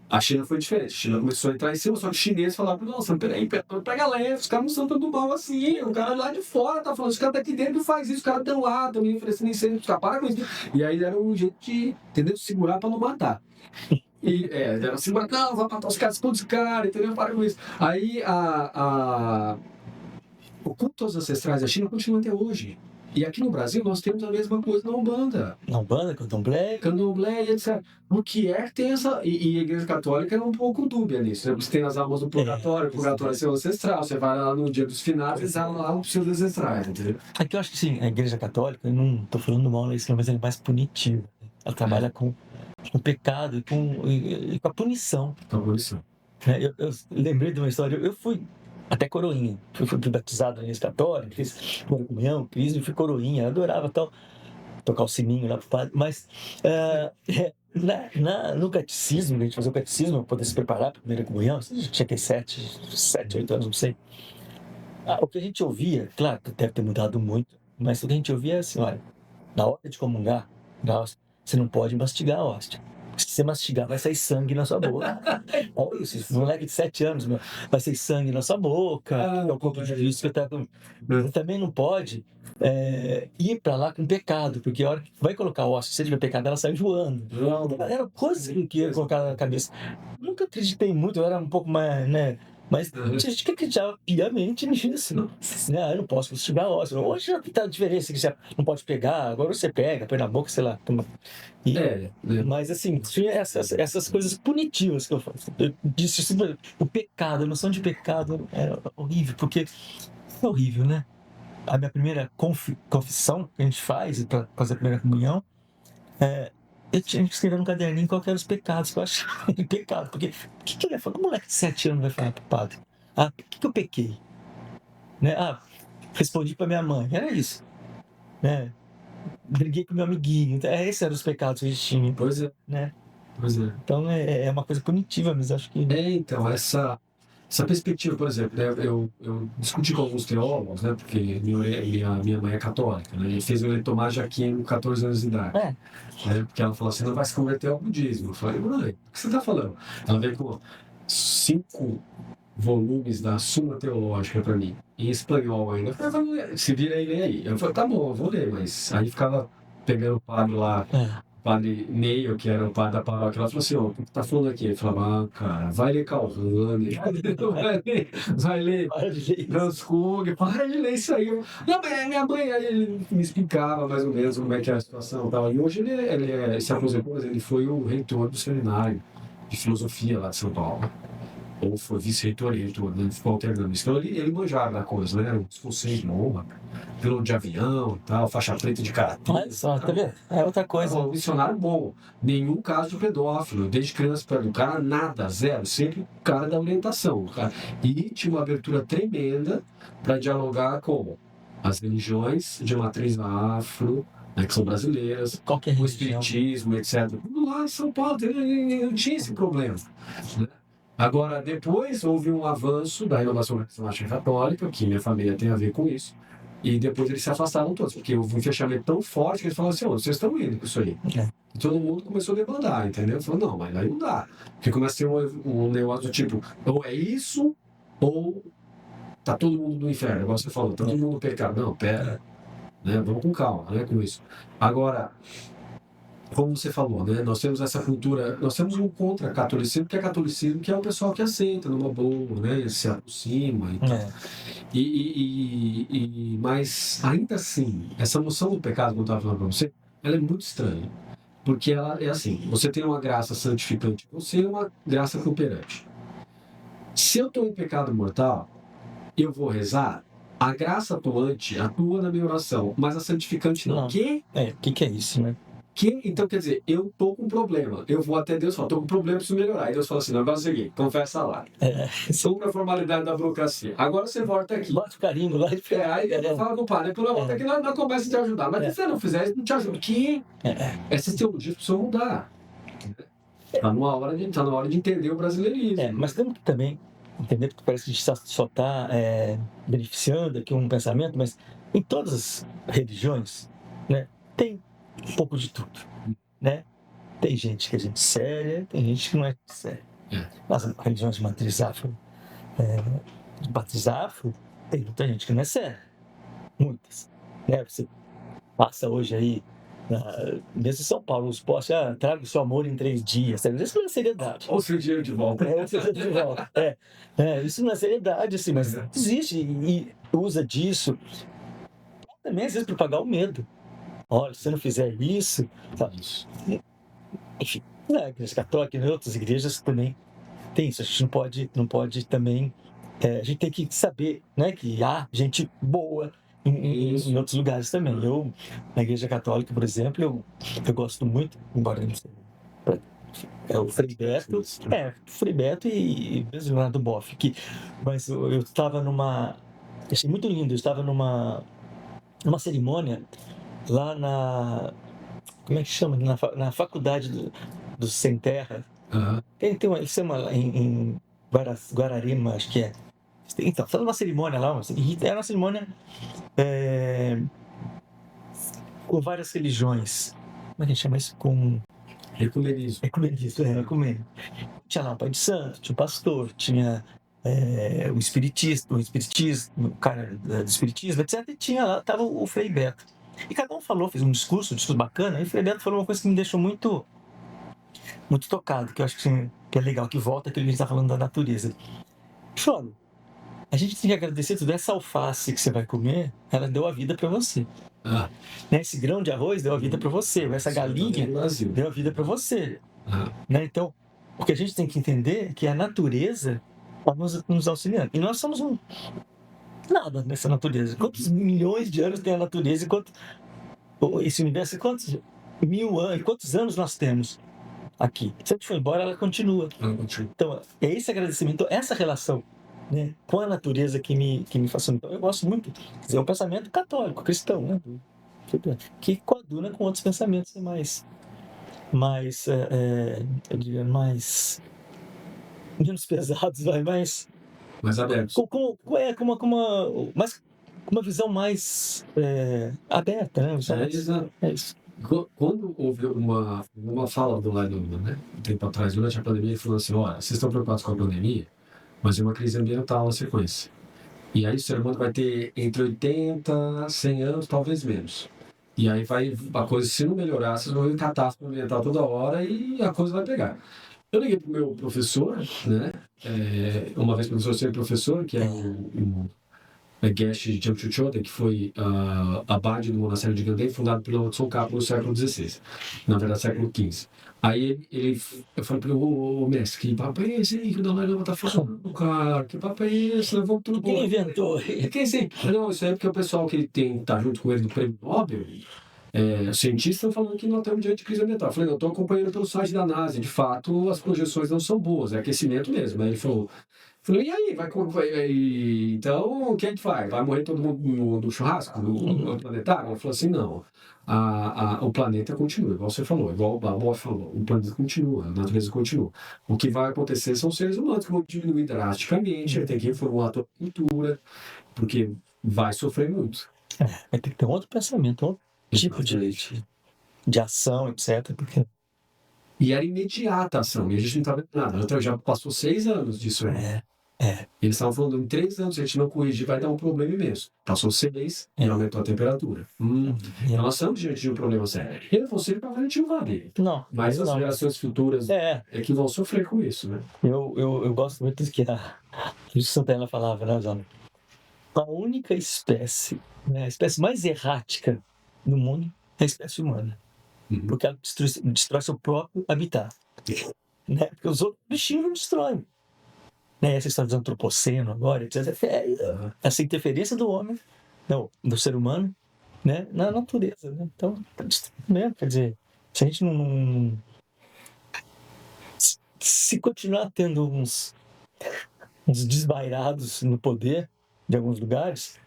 A China foi diferente. A China começou a entrar em cima, só que os chineses falaram, nossa, peraí, pega leve, os caras não são tão mal assim, o cara lá de fora tá falando, os caras daqui dentro faz isso, os caras estão lá, também oferecendo incêndio, os caras param com isso. E aí era um jeito de, entendeu, segurar pra não matar. E deram assim, não, vai matar os caras, esconde os caras, entendeu? Para com isso. Aí o culto aos ancestrais da China continua até hoje. E aqui no Brasil nós temos a mesma coisa na Umbanda. Na Umbanda, Candomblé, e etc. O que tem essa. E a Igreja Católica é um pouco dúbia nisso. Né? Você tem as almas do purgatório, o purgatório é seu ancestral. Você vai lá no dia dos finados e sai lá os seus ancestrais, entendeu? Aqui eu acho que sim, a Igreja Católica, eu não estou falando mal nisso, mas ela é mais punitiva. Ela trabalha com o pecado e com a punição. Com a punição. Eu lembrei de uma história, eu fui até coroinha, fui batizado na igreja católica, fiz comunhão, crisma, fui coroinha, eu adorava tal, tocar o sininho lá pro padre, mas no catecismo, a gente fazia o catecismo para poder se preparar para a primeira comunhão, tinha que 7, 8 anos, não sei. O que a gente ouvia, claro que deve ter mudado muito, mas o que a gente ouvia é assim, olha, na hora de comungar da hóstia, você não pode mastigar a hóstia. Se você mastigar, vai sair sangue na sua boca. Olha isso, esse moleque de 7 anos, meu, vai sair sangue na sua boca. É um pouco de vício que você também não pode ir para lá com pecado, porque a hora que vai colocar a hóstia, se tiver pecado, ela sai voando. Era coisa que ia colocar na cabeça. Nunca acreditei muito, eu era um pouco mais, né? Mas tinha gente que acreditava piamente nisso. Né? Eu não posso mastigar a hóstia. Hoje já tá a diferença que você não pode pegar, agora você pega, põe na boca, sei lá. Mas assim, tinha essas coisas punitivas que eu faço. Eu disse assim, o pecado, a noção de pecado era horrível, porque é horrível, né? A minha primeira confissão que a gente faz para fazer a primeira comunhão, eu tinha que escrever num caderninho qual que eram os pecados que eu achava pecado. Porque o que ele vai falar? Um moleque de 7 anos vai falar pro padre? O que eu pequei? Né? Respondi para minha mãe, era isso. Né? Briguei com meu amiguinho. Então, esses eram os pecados que a gente tinha. Pois é. Né? Pois é. Então é uma coisa punitiva, mas acho que. Então, essa perspectiva, por exemplo, né, eu discuti com alguns teólogos, né, porque minha mãe é católica, né, e fez eu retomar Jaquim com 14 anos de idade. Né, porque ela falou assim: não vai se converter ao budismo. Eu falei: mãe, o que você está falando? Ela veio com 5 volumes da Suma Teológica para mim, em espanhol ainda. Eu falei: se vira aí, lê aí. Eu falei: tá bom, eu vou ler, mas aí ficava pegando o padre lá. O padre Neil, que era o padre da paróquia, ela falou assim: o que tá falando aqui? Ele falava: cara, vai ler Calvani, vai ler Franz Kung, para de ler isso aí. Não, mas minha mãe, aí ele me explicava mais ou menos como é que era a situação e tal. E hoje ele se aposentou, mas ele foi o reitor do seminário de filosofia lá de São Paulo. Ou foi vice-reitor e reitor, né? Ficou alternando isso. Então ele manjava da coisa, né? Os conceitos de honra, piloto de avião e tal, faixa preta de karatê. Olha só, tá vendo? É outra coisa. Um missionário bom. Nenhum caso de pedófilo. Desde criança para o cara, nada, zero. Sempre o cara da orientação. Cara. E tinha uma abertura tremenda para dialogar com as religiões de matriz afro, né, que são brasileiras, o espiritismo, etc. Lá em São Paulo não tinha esse problema. Né? Agora, depois houve um avanço da renovação carismática católica, que minha família tem a ver com isso, e depois eles se afastaram todos, porque houve um fechamento tão forte que eles falaram assim: vocês estão indo com isso aí. E todo mundo começou a demandar, entendeu? Falou: não, mas aí não dá. Porque começa a ter um negócio do tipo: ou é isso, ou tá todo mundo no inferno. Igual você falou, tá todo mundo no pecado. Não, pera, né? Vamos com calma, né, com isso. Agora, como você falou, né? Nós temos essa cultura, nós temos um contra-catolicismo, que é catolicismo, que é o pessoal que aceita numa boa, né? Se aproxima e tal. Mas, ainda assim, essa noção do pecado, como eu estava falando para você, ela é muito estranha. Porque ela é assim: você tem uma graça santificante, você é uma graça cooperante. Se eu estou em pecado mortal, eu vou rezar, a graça atuante atua na minha oração, mas a santificante não. O que é isso, né? Então, quer dizer, eu tô com um problema. Eu vou até Deus e falo: tô com um problema, preciso melhorar. E Deus fala assim: não, agora é o seguinte, confessa lá. Cumpre a formalidade da burocracia. Agora você volta aqui. Bota o carimbo lá. Aí fala com o padre: pelo volta aqui, nós começa a te ajudar. Mas se você não fizer isso, não te ajuda. Essas teologias precisam mudar. Tá na hora de entender o brasileirismo. Mas temos que também entender, porque parece que a gente só está beneficiando aqui um pensamento, mas em todas as religiões, né, tem um pouco de tudo, né? Tem gente que é gente séria, tem gente que não é séria. Nas religiões de matriz afro, tem muita gente que não é séria. Muitas. Né? Você passa hoje aí, mesmo em São Paulo, os postos, traga o seu amor em 3 dias. Isso não é seriedade. Ou seu dinheiro de volta. Isso não é seriedade, assim, mas existe e usa disso também, às vezes, para pagar o medo. Olha, se você não fizer isso, sabe? Enfim, na Igreja Católica e em outras igrejas também tem isso. A gente não pode também. A gente tem que saber, né, que há gente boa em outros lugares também. Eu, na Igreja Católica, por exemplo, eu gosto muito, embora não seja. O Frei Beto e mesmo Leonardo Boff. Mas eu estava achei muito lindo, eu estava numa cerimônia lá como é que chama? Na faculdade do Sem Terra. Tem eles chamam lá em Guararema, acho que é. Então, estava numa cerimônia lá, era uma cerimônia com várias religiões. Como é que a gente chama isso? Com Ecumenismo. ecumenismo, ecumênico. Tinha lá o pai de santo, tinha o pastor, tinha o espiritismo, o cara do espiritismo, etc. E tinha lá, estava o Frei Beto. E cada um falou, fez um discurso bacana, e o Frei Beto falou uma coisa que me deixou muito, muito tocado, que eu acho que é legal, que volta aquilo que a gente está falando da natureza. Choro. A gente tem que agradecer tudo. Essa alface que você vai comer, ela deu a vida para você. Ah, Né? Esse grão de arroz deu a vida para você. Essa galinha no Brasil. deu a vida para você. Ah, Né? Então, o que a gente tem que entender é que a natureza está nos auxiliando. E nós somos nada nessa natureza. Quantos milhões de anos tem a natureza e esse universo? Quantos mil anos, quantos anos nós temos aqui? Se a gente for embora, ela continua. Então, é esse agradecimento, essa relação, né, com a natureza que me fascina. Então, eu gosto muito, quer dizer, é um pensamento católico, cristão, né, que coaduna com outros pensamentos eu diria, menos pesados, mais abertos. com uma visão mais aberta, né? Exato. É isso. Quando houve uma fala do Lai Luma, né, um tempo atrás, durante a pandemia, ele falou assim: olha, vocês estão preocupados com a pandemia, mas é uma crise ambiental na sequência. E aí o ser humano vai ter entre 80, 100 anos, talvez menos. E aí a coisa, se não melhorar, vocês vão ver catástrofe ambiental toda hora e a coisa vai pegar. Eu liguei pro meu professor, né, uma vez professor ser professor, que é o Geshe Jamshuchoda, que foi abade do monastério de Ganden, fundado pelo Tsongkhapa no século XVI, na verdade século XV. Aí eu falei para o mestre: que papo é esse aí que o Dalai Lama tá falando, cara? Que papo é esse? Levou tudo. Quem inventou? Que assim, não, isso aí é porque o pessoal que tá junto com ele do Prêmio Nobel, os cientistas estão falando que nós estamos diante de crise ambiental. Eu falei: não, estou acompanhando pelo site da NASA, de fato as projeções não são boas, é aquecimento mesmo. Aí ele falou: e aí, então o que a gente faz? Vai morrer todo mundo no churrasco, no planetário? Ele falou assim: não, o planeta continua, igual você falou, igual o Balbo falou, o planeta continua, a natureza continua. O que vai acontecer são os seres humanos que vão diminuir drasticamente, tem que reformular a tua cultura, porque vai sofrer muito. Vai ter que ter um outro pensamento, outro tipo de ação, etc. Porque... E era imediata a ação, e a gente não estava vendo nada. Então já passou 6 anos disso aí. Eles estavam falando: em 3 anos, se a gente não corrigir, vai dar um problema imenso. Passou 6 e aumentou a temperatura. Então nós estamos diante de um problema sério. E não você para a gente não vai ver. Não. Mas as gerações futuras é que vão sofrer com isso, né? Eu gosto muito do que a Santana falava, né, Zona? A única espécie, né, a espécie mais errática do mundo é a espécie humana. Porque ela destrói seu próprio habitat. Né? Porque os outros bichinhos não destroem. Né? Essa história do antropoceno agora, etc. Essa interferência do homem, não, do ser humano, né, na natureza. Né? Então, mesmo, quer dizer, se a gente não se continuar tendo uns desvairados no poder de alguns lugares,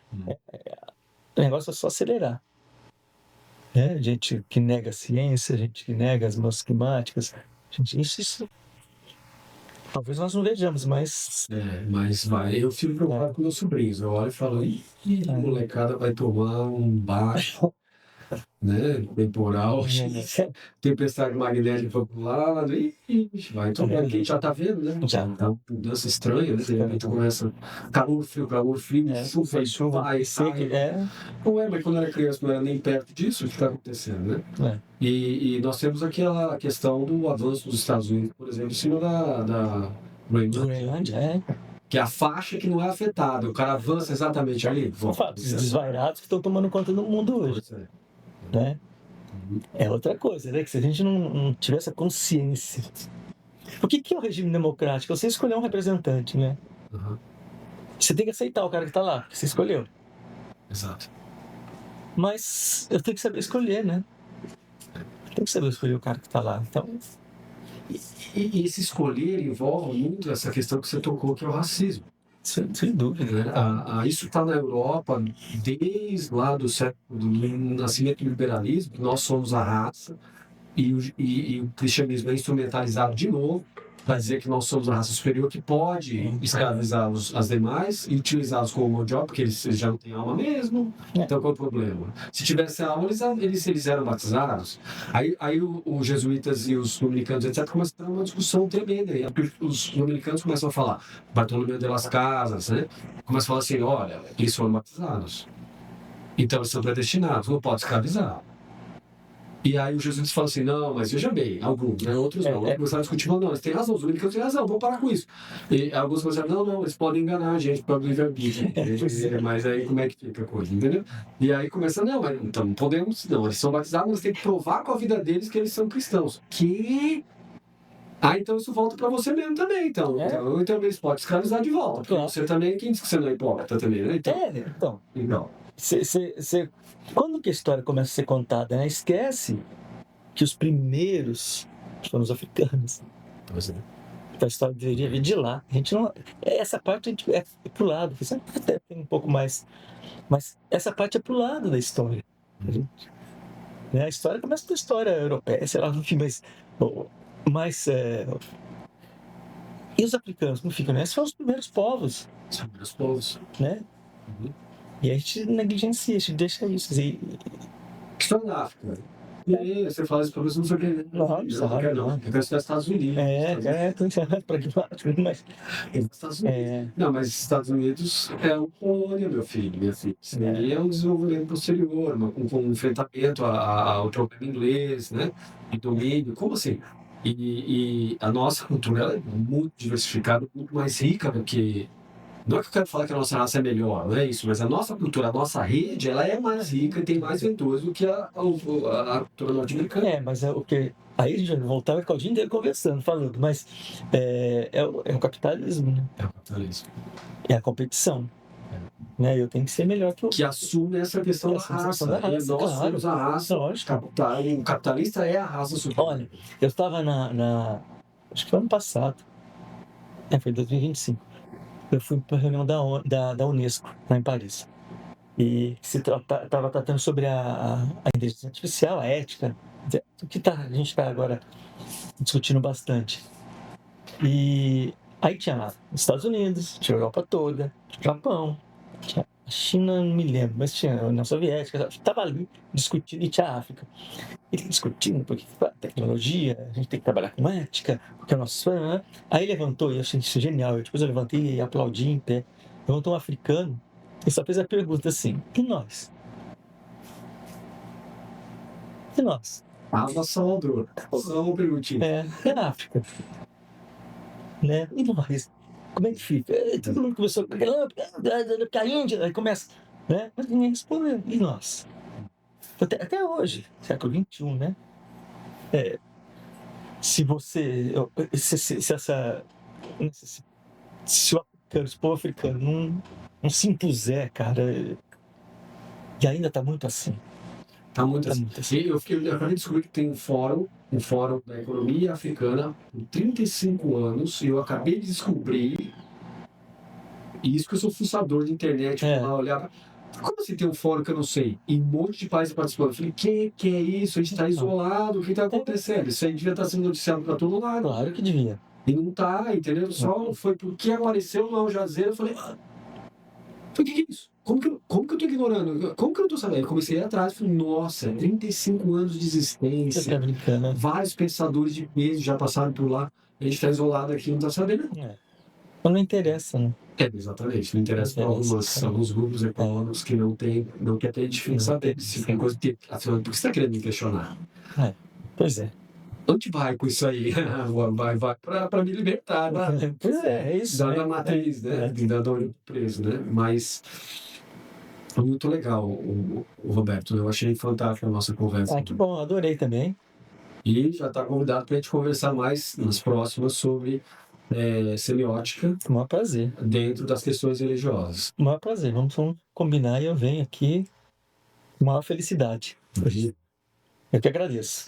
o negócio é só acelerar. Né? Gente que nega a ciência, gente que nega as mudanças climáticas, isso talvez nós não vejamos, mas... mas vai. Eu fico preocupado com meus sobrinhos. Eu olho e falo: a molecada vai tomar um baixo, né, temporal, tempestade magnética popular, vai tomar, que a gente já tá vendo, né? Já. Tá mudança estranha, né? De repente começa calor frio, chuva, vai, sai. Não mas quando eu era criança não era nem perto disso, o que está acontecendo, né? E nós temos aquela questão do avanço dos Estados Unidos, por exemplo, em cima da Groenlândia, que é a faixa que não é afetada. O cara avança exatamente ali. Os desvairados que estão tomando conta do mundo hoje. Né? É outra coisa, né? Que se a gente não tiver essa consciência. O que é o regime democrático? Você escolher um representante, né? Você tem que aceitar o cara que está lá, que você escolheu. Exato. Mas eu tenho que saber escolher, né? Eu tenho que saber escolher o cara que está lá. Então... E esse escolher envolve muito essa questão que você tocou, que é o racismo. Sem dúvida. Né? Isso está na Europa desde lá do nascimento do liberalismo, que nós somos a raça, e o cristianismo é instrumentalizado de novo para dizer que nós somos a raça superior que pode escravizar as demais e utilizá-los como mão de obra, porque eles já não têm alma mesmo. Então, qual é o problema? Se tivesse alma, eles eram batizados. Aí os jesuítas e os dominicanos, etc., começaram uma discussão tremenda. E os dominicanos começam a falar, Bartolomeu de las Casas, né? Começam a falar assim, olha, eles foram batizados. Então, eles são predestinados, não pode escravizar. E aí os jesuítas falam assim, não, mas veja bem, alguns, né? Outros não. Outros começaram a discutir, não, eles têm razão, os dominicanos têm razão, vamos parar com isso. E alguns começaram, não, eles podem enganar a gente para o livre-arbítrio. Mas aí como é que fica a coisa, entendeu? E aí começa, não, mas então não podemos, não, eles são batizados, mas tem que provar com a vida deles que eles são cristãos. Que... então isso volta para você mesmo também, então. Então eles podem escravizar de volta, porque você também, quem disse que você não é hipócrita também, né? Então. Quando que a história começa a ser contada, né? Esquece que os primeiros foram os africanos. Então a história deveria vir de lá. A gente não, essa parte a gente é pro lado, até tem um pouco mais, mas essa parte é pro lado da história. A história começa com a história europeia, sei lá, enfim, mas e os africanos como ficam, né? Esses foram os primeiros povos. Os primeiros povos, né? E a gente negligencia, a gente deixa isso. História da África. E aí você fala isso para você, não sei o que. Não. Eu quero estudar Estados Unidos. Tô ensinando pragmático, mas... Estados Unidos. Não, mas Estados Unidos é uma colônia, meu filho, minha filha. Isso aí é um desenvolvimento posterior, com um enfrentamento ao problema inglês, né? E domínio, como assim? E a nossa cultura ela é muito diversificada, muito mais rica do que... Não é que eu quero falar que a nossa raça é melhor, não é isso, mas a nossa cultura, a nossa rede, ela é mais rica e tem mais ventoso do que a cultura norte-americana. Mas é o que... Aí a gente vai voltar e ficar o dia inteiro conversando, falando, mas é o capitalismo, né? É o capitalismo. É a competição. Né? Eu tenho que ser melhor que o... Que assume essa questão da raça. E nós somos a raça. O capitalista é a raça superior. Olha, eu estava acho que foi ano passado. Foi em 2025. Eu fui para a reunião da Unesco, lá em Paris. E estava tratando sobre a inteligência artificial, a ética, o que a gente está agora discutindo bastante. E aí tinha lá os Estados Unidos, tinha a Europa toda, tinha o Japão, tinha a China, não me lembro, mas tinha a União Soviética, estava ali discutindo, e tinha a África. E discutindo, porque a tecnologia, a gente tem que trabalhar com ética, porque é o nosso sonho, né? Aí levantou, e eu achei isso genial, depois eu levantei e aplaudi em pé. Levantou um africano e só fez a pergunta assim, e nós? E nós? Só uma perguntinha. É na África. Né? E nós? Como é que fica? Todo mundo começou a Índia, aí começa, né? Mas ninguém respondeu. E nós? Até hoje, século XXI, né? Se o povo africano não se impuser, cara, e ainda está muito assim. Está muito assim. Eu acabei de descobrir que tem um fórum da economia africana com 35 anos, e eu acabei de descobrir, e isso que eu sou fuçador de internet, lá olhar. Como assim tem um fórum que eu não sei? E um monte de países participando. Eu falei, que é isso? A gente está isolado, o que está acontecendo? Isso aí devia estar sendo noticiado para todo lado. Claro que devia. E não está, entendeu? Só foi porque apareceu no Al Jazeera. Eu falei, o que é isso? Como que eu tô ignorando? Como que eu não tô sabendo? Eu comecei a ir atrás e falei, nossa, 35 anos de existência. Você tá brincando, né? Vários pensadores de peso já passaram por lá. A gente está isolado aqui, não está sabendo. Não interessa, né? Exatamente. Não interessa para alguns grupos econômicos que não querem ter difícil saber. Se tem coisa que... Por que você está querendo me questionar? Pois é. Onde vai com isso aí? Vai para me libertar pois é isso. Da matriz, né? Da olho preso, né? Mas foi muito legal, o Roberto. Eu achei fantástica a nossa conversa. Que bom, adorei também. E já está convidado para a gente conversar mais nas próximas sobre semiótica. Com o maior prazer. Dentro das questões religiosas. Com o maior prazer. Vamos combinar e eu venho aqui com maior felicidade. Eu que agradeço.